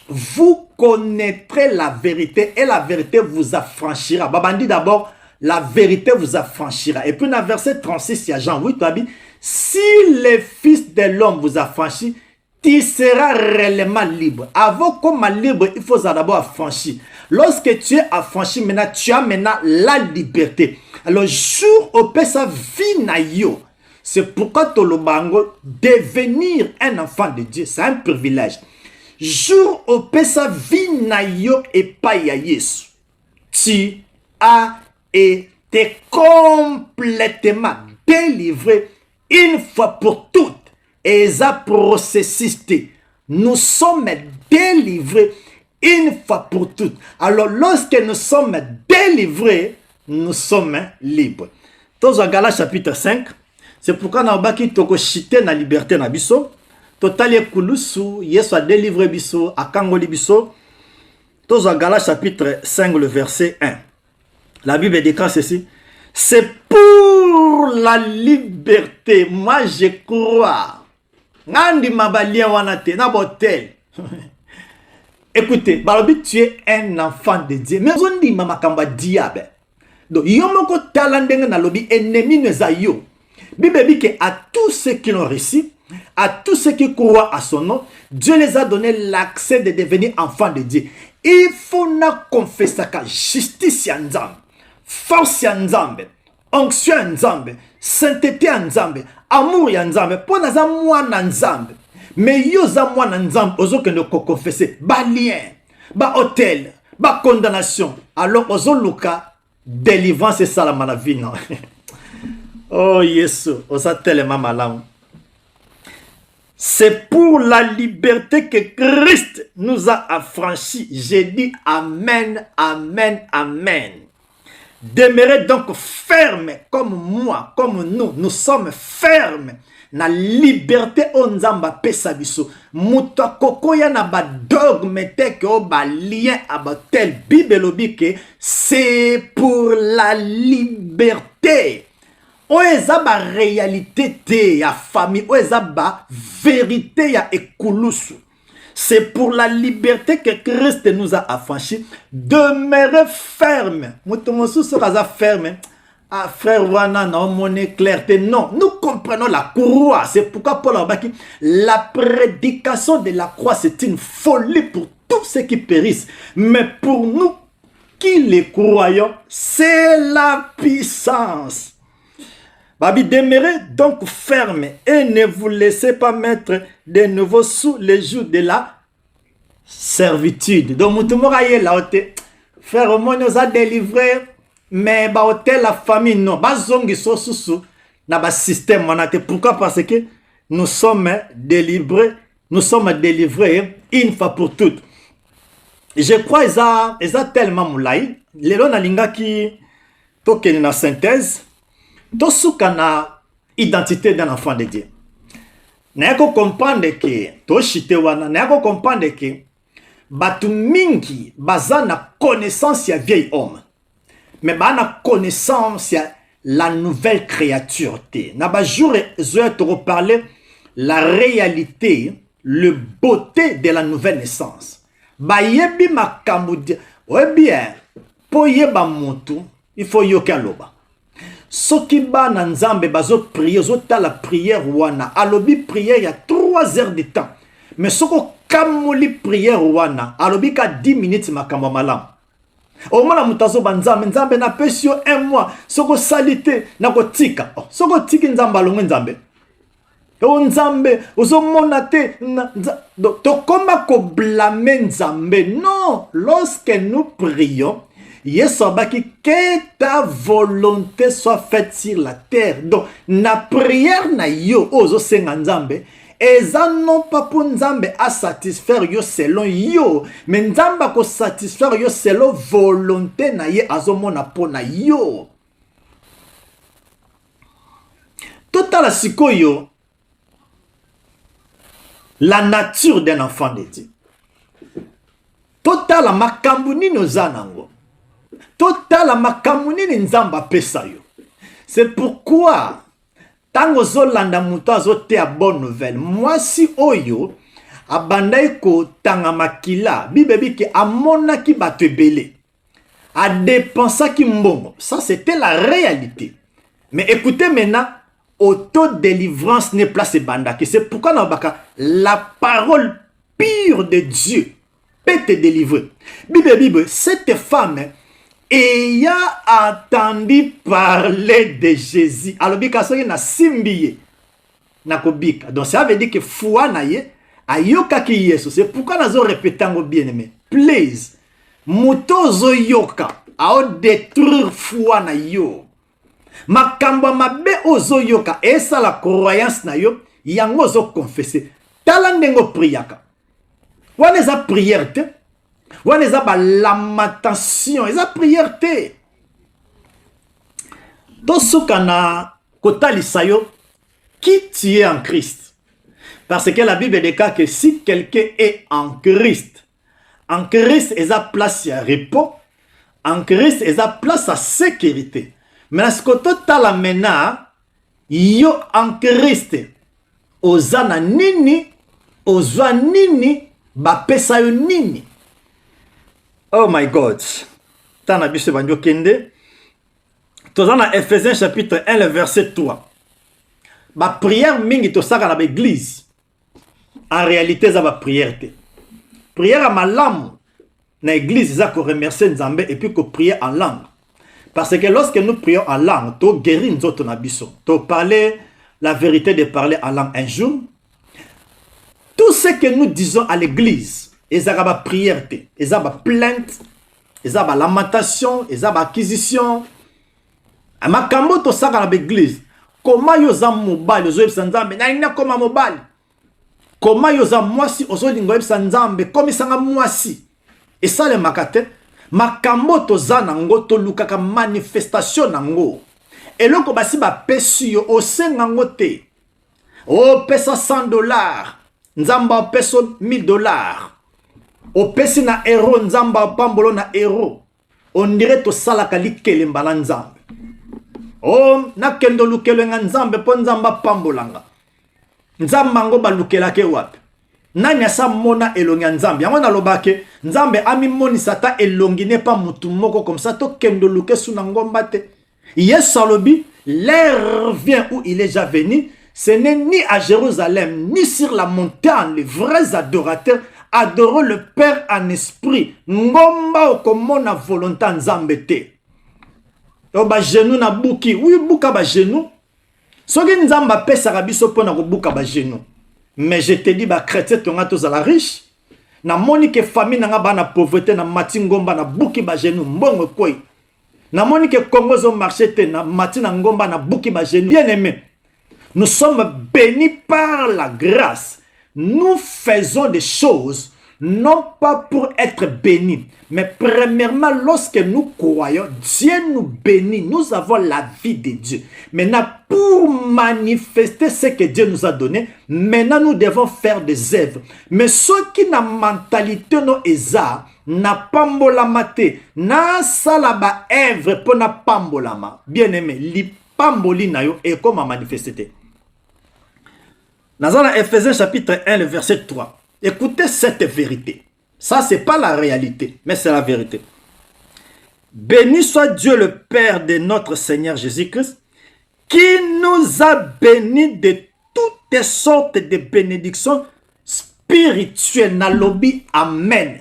vous connaîtrez la vérité et la vérité vous affranchira. Babandi d'abord, la vérité vous affranchira. Et puis dans verset 36, il y a Jean 8, si le Fils de l'homme vous affranchit, tu seras réellement libre. Avant comme libre, il faut d'abord affranchir. Lorsque tu es affranchi, maintenant, tu as maintenant la liberté. Alors, jour au pesa vie na yo. C'est pourquoi Tolobango, devenir un enfant de Dieu, c'est un privilège. Jour au pesa vie na yo et pas ya Yesu. Tu as été complètement délivré une fois pour toutes. Et ça processus, nous sommes délivrés une fois pour toutes. Alors, lorsque nous sommes délivrés, nous sommes libres. Dans Galates chapitre 5, c'est pourquoi nous avons toko chité na liberté na biso. Total kulusu, Yesu a délivré biso, a kangoli biso. Dans Galates chapitre 5, le verset 1. La Bible déclare ceci. C'est pour la liberté, moi je crois. Ngandi mabalien wanate na botel. Écoutez, balobi tu es un enfant de Dieu. Mais on dit mama kamba diable. Donc yomoko talandenge na lobi ennemi neza yo. Bible dit que à tous ceux qui l'ont réussi, à tous ceux qui croient à son nom, Dieu les a donné l'accès de devenir enfants de Dieu. Il faut na confesser que justice ya nzambe, force ya nzambe, onction ya nzambe, sainteté ya nzambe, amour ya nzambe, po naza mwana nzambe. Mais yo za mwana nzambe ozo que ne confesser ba lien, ba hôtel, ba condamnation. Alors ozo luka délivrance et ça la maladie non. Oh Yesu, oza tellement malin. C'est pour la liberté que Christ nous a affranchis. J'ai dit amen, amen, amen. Demeurez donc ferme comme moi, comme nous sommes fermes. Na liberté onzamba pesa biso. Muto kokoya na ba dogme te ke o ba lien a ba tel Bible lobi ke c'est pour la liberté. Oeza ba réalité te ya famille, oeza ba vérité ya ekulusu. C'est pour la liberté que Christ nous a affranchis. Demeurez ferme. Mutomosu sera ferme. Ah frère Wana, non, mon clarté. Non, nous comprenons la croix. C'est pourquoi Paul a dit la prédication de la croix, c'est une folie pour tous ceux qui périssent, mais pour nous qui les croyons, c'est la puissance. Babi, demeurez donc ferme et ne vous laissez pas mettre de nouveau sous les jougs de la servitude. Donc, Moutoumora est là, frère, au moins nous a délivré, mais la famille, non, bazongi so sous na ba système manate. Pourquoi? Parce que nous sommes délivrés une fois pour toutes. Je crois qu'ils ont tellement moulai. Les gens n'alinga qui token na synthèse, to souka na identité d'un enfant de Dieu. N'a ko comprendre que to chite wana, n'a ko comprendre que batu mingi baza na connaissance ya vieil homme, mais ba na connaissance ya la nouvelle créature. Na ba jour je te reparler la réalité, le beauté de la nouvelle naissance. Ba yebi makambu ouais bien po yeba mutu il faut yokaloba. Soki ba na nzambe bazo prier zo ta la prière wana alobi prière ya 3 heures de temps, mais soko kamoli prière wana alobi ka 10 minutes makambo malam. Au moins la mutazo banzambe nzambe na pesio 1 mois soko salite na kotika soko tiki nzamba longo nzambe o nzambe ozo monate to koma ko blâmer nzambe. Non, lorsque nous prions Yesabaki, que ta volonté soit faite sur la terre. Donc na prière na yo ozo senga nzambe eza non pas pour nzambe à satisfaire yo selon yo, mais nzamba ko satisfaire yo selon volonté na ye azomona po na yo. Total sikoyo la nature d'un enfant de Dieu. Total makambuni no zanango. Total makambuni ni nzamba pesa yo. C'est pourquoi tango zolanda muto azote a bonne nouvelle. Moi si oyo abandai ko tanga makila bibebi ki amona ki batebele a dépensa ki mbongo. Ça c'était la réalité. Mais écoutez maintenant, auto-délivrance n'est place bandaki. C'est pourquoi la parole pure de Dieu peut te délivrer. Bible, cette femme ayant entendu parler de Jésus, alors bikasoye na simbiye na kobika. Donc ça veut dire que foi na ye ayoka ki Yesu. C'est pourquoi nazo répéter ngo bien aimé. Please, moto zo yoka a détruire foi na yo. Makamba mabe ozo yoka esa la croyance na yo yango zo confesser. Tala ndengo priaka. Wana eza prière te. Wana eza ba lamentation, eza prière te. Tosuka na kotalisa yo qui tu es en Christ. Parce que la Bible déclare que si quelqu'un est en Christ eza place à repos, en Christ eza place à sécurité. Mais ce que total amena yo en Christ ozana nini ozwa nini ba pesa yo nini. Oh my God. Tana biso banjo kende. Tozana Ephésiens chapitre 1 le verset 3. Ba prière mingi to saka na l'église. En réalité ça ba prière te. Prière à malamu na église ça ko remercier Nzambe et puis ko prier en langue. Parce que lorsque nous prions en langue, tu guéris nous autres nabiso. Tu parler la vérité de parler en langue un jour. Tout ce que nous disons à l'église, ils ont une prière, ils ont une plainte, ils ont une lamentation, ils ont une acquisition. Makambo to saka na l'église. Comment yo za mobile zo yebisa Nzambe na ina koma mobile. Comment yo za mwasi ozo lingo yebisa Nzambe comme sanga mwasi. Et ça le makate makambo toza nango to lukaka manifestation nango. Et loko basi ba pesi yo osenga ngote. O pesa $100. Nzamba peso $1000. O pesi na euro nzamba pambolo na euro. On dirait to salaka likele mbala Nzambe. Oh, na kendo lukelo nga Nzambe po Nzamba pambolanga. Nzamba ngo balukela ke wapi. Nanya sa mona elongi Nzambe. Yango na lobake Nzambe ami moni sata elongi ne pas mutu moko comme ça to kendo luke suna ngomba te. Yes alobi, l'heure vient où il est déjà venu. Ce n'est ni à Jérusalem ni sur la montagne les vrais adorateurs adorer le Père en esprit. Ngomba okomona volonté nzambe te. O ba genou na buki. Oui, buka ba genou. Soki nzamba pesaka biso pona ko buka ba genou. Mais je te dis ba chrétien tonga tozala riche. Na moni ke famille na nga ba na pauvreté na mati ngomba na buki ba genou mbongo koi. Na moni ke Congo zo marché te na mati na ngomba na buki ba genou. Bien aimé. Nous sommes bénis par la grâce. Nous faisons des choses non pas pour être bénis, mais premièrement lorsque nous croyons, Dieu nous bénit, nous avons la vie de Dieu. Maintenant, pour manifester ce que Dieu nous a donné, maintenant nous devons faire des œuvres. Mais ceux qui n'ont mentalité non eza, n'a pambolama te, n'a salaba œuvre pour na pambolama. Bien aimé, li pamboli na yo et comment manifester. Dans Ephésiens chapitre 1, le verset 3. Écoutez cette vérité. Ça, ce n'est pas la réalité, mais c'est la vérité. Béni soit Dieu le Père de notre Seigneur Jésus-Christ, qui nous a bénis de toutes sortes de bénédictions spirituelles. Nalobi, amen.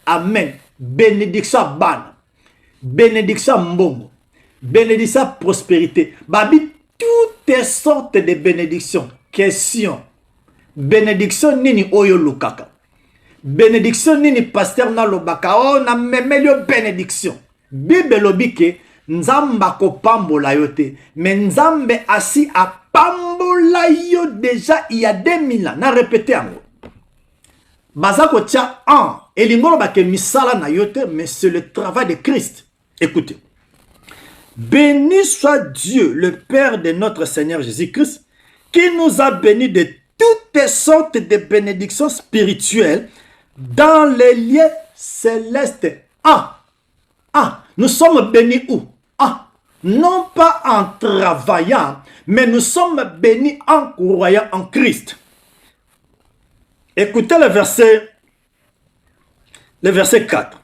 Amen. Bénédiction ban. Bénédiction mbongo. Bénédiction prospérité. Babi, toutes sortes de bénédictions. Question. Bénédiction nini oyo lukaka. Bénédiction nini pasteur na lobaka. Oh na memelio bénédiction. Bible lobike nzamba ko pambola yote. Mais nzambe assis a pambola yo déjà il y a 2000 ans. Na répété ango. Bazako tia an. Elingolo bake misala na yote. Mais c'est le travail de Christ. Écoutez. Béni soit Dieu, le Père de notre Seigneur Jésus-Christ, qui nous a bénis de toutes sortes de bénédictions spirituelles dans les lieux célestes. Nous sommes bénis où? Non pas en travaillant, mais nous sommes bénis en croyant en Christ. Écoutez le verset 4.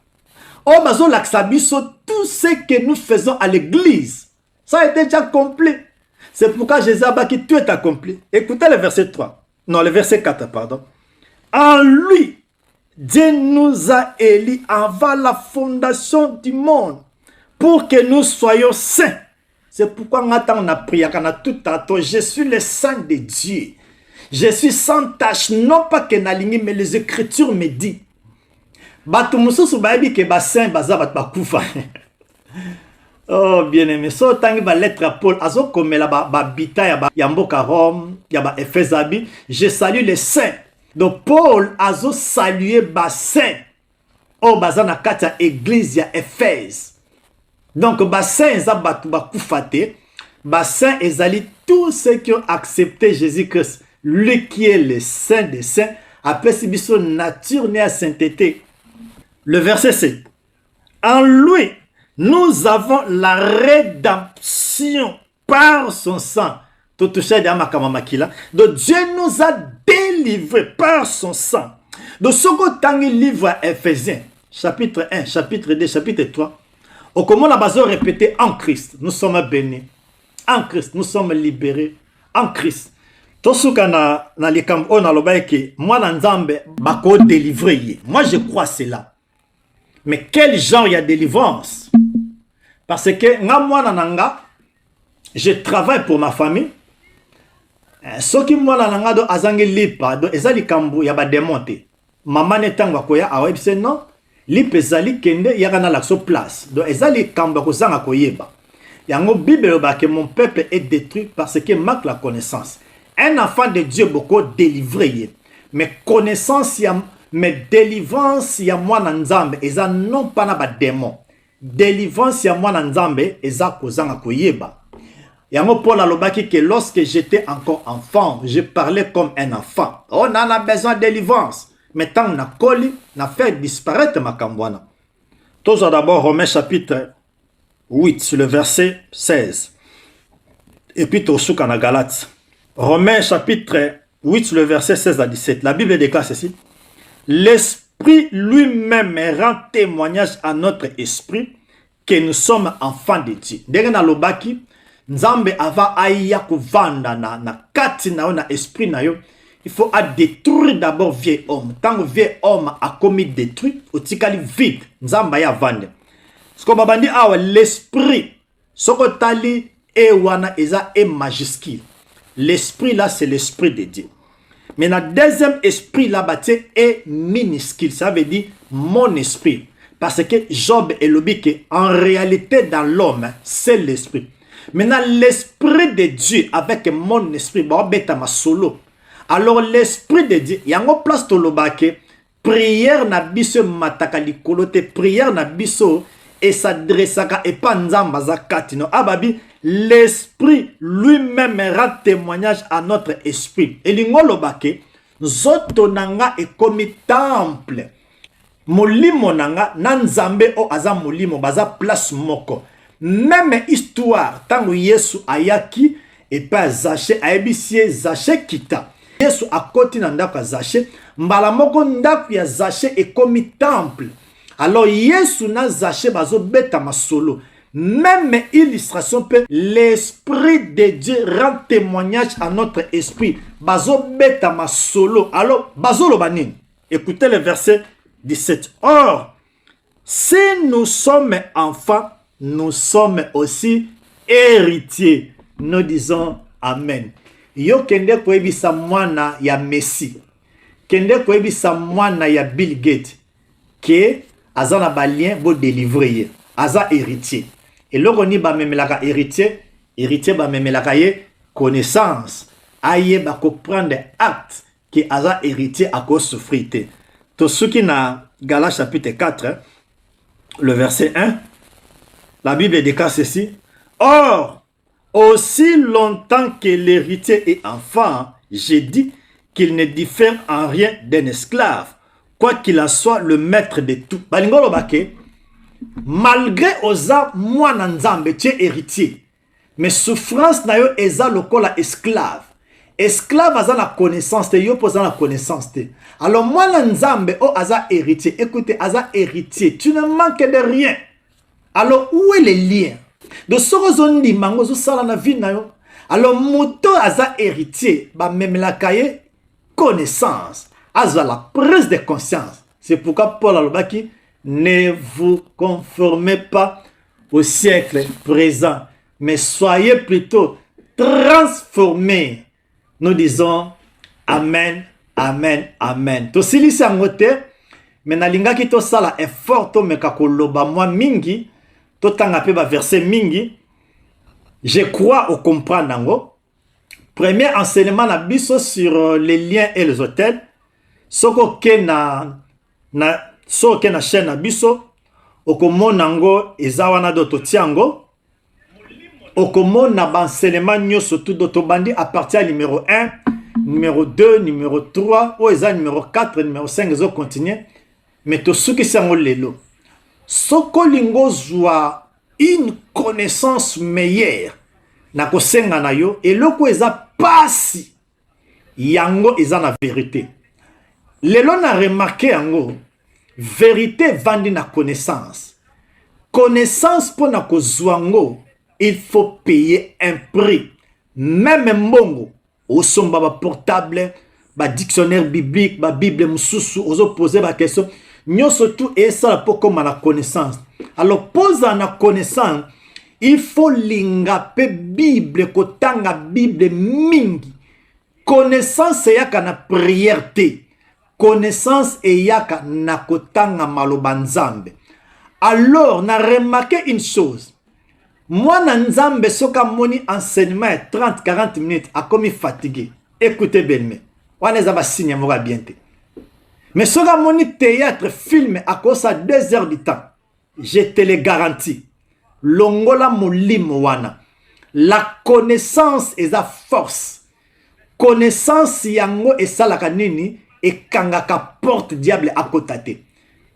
Oh, bazo laksabiso, tout ce que nous faisons à l'église, ça a été déjà complet. C'est pourquoi Jésus a dit que tout est accompli. Écoutez le verset 3. Non, le verset 4, pardon. En lui, Dieu nous a élus avant la fondation du monde pour que nous soyons saints. C'est pourquoi on a prié, on a tout attend. Je suis le saint de Dieu. Je suis sans tache, non pas que n'aligné, mais les Écritures me disent. Batumususu baebi ke ba saint bazabat bakufa. Oh bien aimé, so tangi ba lettre à Paul azo komela ba bita ya mboka Rome, ya ba Ephesabi, je salue les saints. Donc Paul azo saluer ba saint. Oh bazana kata église ya Éphèse. Donc ba saint za batu bakufa te, ba saint ezali tous ceux qui ont accepté Jésus-Christ, lui qui est le saint des saints, après sibiso nature né à sainteté. Le verset 7. En lui, nous avons la rédemption par son sang. Donc Dieu nous a délivrés par son sang. Donc ce que livre Ephésiens, chapitre 1, chapitre 2, chapitre 3, au comment la base répété en Christ, nous sommes bénis. En Christ, nous sommes libérés. En Christ. Tout ce qu'on a dans les camps, on a le que moi, dans Nzambe, bako délivré. Moi, je crois cela. Mais quel genre il y a délivrance? Parce que moi, je travaille pour ma famille. Ce qui moi, do azangi lipa, do ezali kambu ya ba démonter. Maman netanga koya awebse non, lipe ezali kende yakana la so place. Do ezali kambu ko zanga koyeba. Yango Bible ba que mon peuple est détruit parce que manque la connaissance. Un enfant de Dieu beaucoup délivré. Mais connaissance ya mais délivrance ya mwana nzambe eza non pas na ba démon. Délivrance ya mwana nzambe eza kozanga koyeba. Yango Paul alobaki que lorsque j'étais encore enfant, je parlais comme un enfant. On en a besoin de délivrance. Mais tant na koli na fait disparaître ma kambwana. Tous d'abord Romains chapitre 8 sur le verset 16. Et puis Tosuka na Galates. Romains chapitre 8 sur le verset 16 à 17. La Bible déclare ceci. L'Esprit lui-même rend témoignage à notre esprit que nous sommes enfants de Dieu. Derrière lobaki, Nzambe ava aya kovanda na kati na yo na esprit na yo. il faut détruire d'abord vieil homme. Tant que vieil homme a commis détruit, au tikali vide, nzamba ya vande. Ce qu'on va dire, l'esprit, ce que tali et wana eza est majuscule. L'esprit là, c'est l'esprit de Dieu. Mais le deuxième esprit là-bas est minuscule. Ça veut dire mon esprit. Parce que Job est le que en réalité dans l'homme, c'est l'esprit. Maintenant, l'esprit de Dieu avec mon esprit, ma solo. Alors, l'esprit de Dieu, il y a une place to lobake, prière na biso mataka likolote, prière na biso et s'adressaka et pas nzamba zakatino. Ababi, l'esprit lui-même rend témoignage à notre esprit. Et l'ingolobake, zotonanga est comme temple. Molimo nanga nanzambe o aza molimo baza place moko. Même histoire tango Yesu ayaki et pas Zaché ayebisie Zaché kita. Yesu akoti na ndako Zaché mbala moko ndako ya Zaché est comme temple. Alors Yesu na Zaché bazo beta masolo. Même illustration peut l'esprit de Dieu rend témoignage à notre esprit. Bazo beta masolo. Alors bazo lo banin. Écoutez le verset 17. Or, si nous sommes enfants, nous sommes aussi héritiers. Nous disons Amen. Yo kende koebisa mwana ya Messi. Kende koebisa mwana ya Bill Gates. Ke azana balien bo délivrer. Aza héritier. Et là on y ba memelaka héritier, héritier ba memelaka ye connaissance. Aye ba comprendre acte que aza héritier à cause souffrir. Tout ce qui n'a Galates chapitre 4, le verset 1, la Bible déclare ceci. Or, aussi longtemps que l'héritier est enfant, j'ai dit qu'il ne diffère en rien d'un esclave, quoi qu'il en soit le maître de tout. Balingolo bake, malgré oza mwana nzambe, tu es héritier, mais souffrance na yo eza lokola esclave. Esclave aza la connaissance te, yo posa la connaissance te. Alors moi nzambe o aza héritier. Écoutez, aza héritier, tu ne manques de rien. Alors où est le lien? De ce que dit mango zo sala na vie na yo. Alors moto aza héritier, ba même la cahier connaissance, aza la prise de conscience. C'est pourquoi Paul alobaki ne vous conformez pas au siècle présent, mais soyez plutôt transformés. Nous disons Amen, Amen, Amen. To silisi angote, mais nalinga ki to sala effort to meka koloba moi mingi, to tanga pe ba verset mingi. Je crois au comprendre nango. Premier enseignement na biso sur les liens et les hôtels. Soko ke na chaîne na biso, okomona ngo ezawana do to tiango. Okomona banselement nyoso tout d'autobandi à partir du numéro 1, numéro 2, numéro 3, ou eza numéro 4, numéro 5, zo continuer. Mais tout ce qui s'en lelo. Soko lingo zwa une connaissance meilleure na kosenga na yo et loko eza pasi yango eza na vérité. Lelo na remarqué yango vérité vandi na connaissance. Connaissance pour na kozwango. Il faut payer un prix. Même mbongo, au son baba portable, ba dictionnaire biblique, ba Bible msusu, oso poser ba question. Nyo surtout et ça pour comme la connaissance. Alors pose na connaissance, il faut lingape Bible kotanga Bible mingi. Connaissance yaka na prière te. Connaissance yaka na kotanga malobanzambe. Alors na remarqué une chose. Moi, Nzambe, soka moni enseignement 30-40 minutes, a commis fatigué. Écoutez bien, on est à signer moi bien. Mais soka moni théâtre, film, à cause de 2 heures du temps, je te le garantis. Longola molimo wana. La connaissance est la force. Connaissance yango et salaka nini et kangaka porte diable à kotate.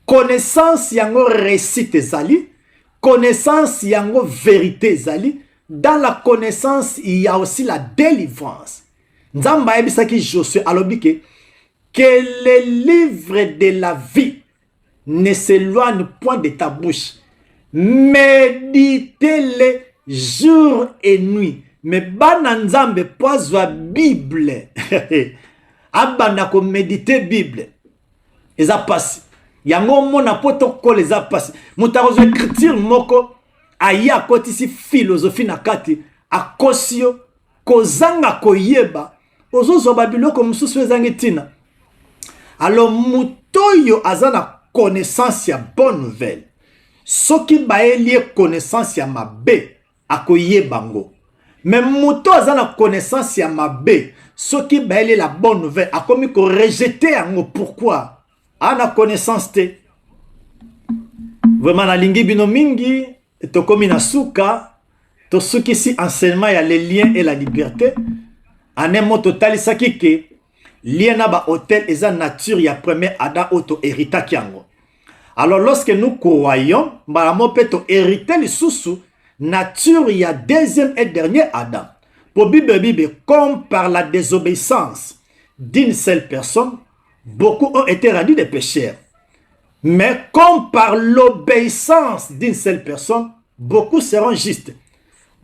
Connaissance yango récite zali. Connaissance yango vérité zali. Dans la connaissance il y a aussi la délivrance. Nzamba ebisaki Josué alobike que les livres de la vie ne s'éloignent point de ta bouche. Méditez-les jour et nuit. Mais bana nzambe poizwa Bible. abanda ko méditer Bible eza pasi yango mona poto ko les apasi mutarozo écriture moko aya kotisi philosophie na kati akosio kozanga koyeba ozozo babiloko mususu ezangi tina alors mutoyo azana connaissance ya bonne nouvelle soki baelie connaissance ya mabe akoyebango mais muto azana connaissance ya mabe soki baelie la bonne nouvelle akomi ko rejeter yango pourquoi ana connaissance te vraiment na lingi bino mingi tokomi na suka to soki si enseignement ya les liens et la liberté en un mot total saki ke lien na ba hôtel eza nature ya premier Adam auto hérita kiango. Alors lorsque nous croyons mbala peto hériter le sous nature ya deuxième et dernier Adam. Pour Bible comme par la désobéissance d'une seule personne beaucoup ont été rendus des pécheurs. Mais comme par l'obéissance d'une seule personne beaucoup seront justes.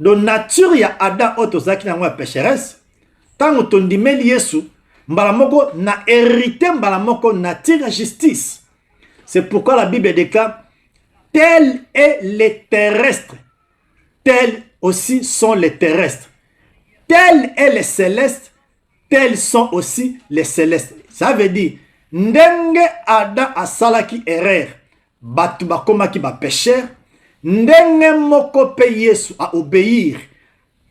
Donc nature ya Adam auto zaki na mwa pécheresse tango tondimeli Yesu mbalamoko na hérité mbalamoko nature ya justice. C'est pourquoi la Bible déclare tel est les terrestres, tels aussi sont les terrestres. Tel est les célestes, tels sont aussi les célestes. Ça veut dire ndenge Adam asalaki erreur batu bakomaki ba pécheur ndenge moko pe Yesu a obéir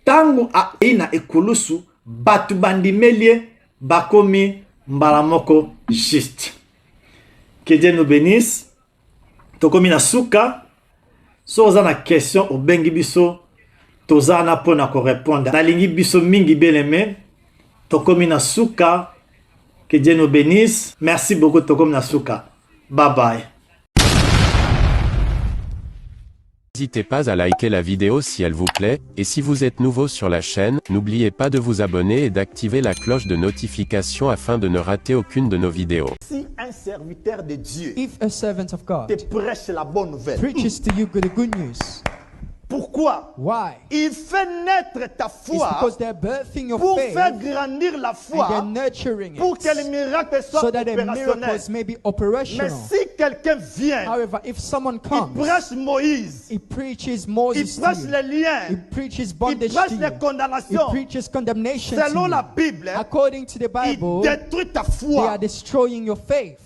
tango a ina ekulusu batu bandimelie bakomi mbalamoko juste. Que Dieu nous bénisse. Tokomi na suka so za na question o bengi biso toza na pona ko répondre na lingi biso mingi beleme tokomi na suka. Que Dieu nous bénisse. Merci beaucoup tokomi na suka. Bye bye. N'hésitez pas à liker la vidéo si elle vous plaît, et si vous êtes nouveau sur la chaîne, n'oubliez pas de vous abonner et d'activer la cloche de notification afin de ne rater aucune de nos vidéos. Si un serviteur de Dieu If a servant of God te prêche la bonne nouvelle, preaches to you the good news, pourquoi? why? Il fait naître ta It's foi because they're birthing your pour faith faire grandir la and they're foi, nurturing pour que les it miracles soient so that the opérationnels. miracles may be Mais operational. si quelqu'un vient, However, if someone il comes, prêche Moïse, he preaches il Moses to prêche you, les he liens, preaches il bondage prêche to les you, he condamnations. preaches condemnation Selon to la you. Bible, According to the il Bible, détruit ta they foi. are destroying your faith.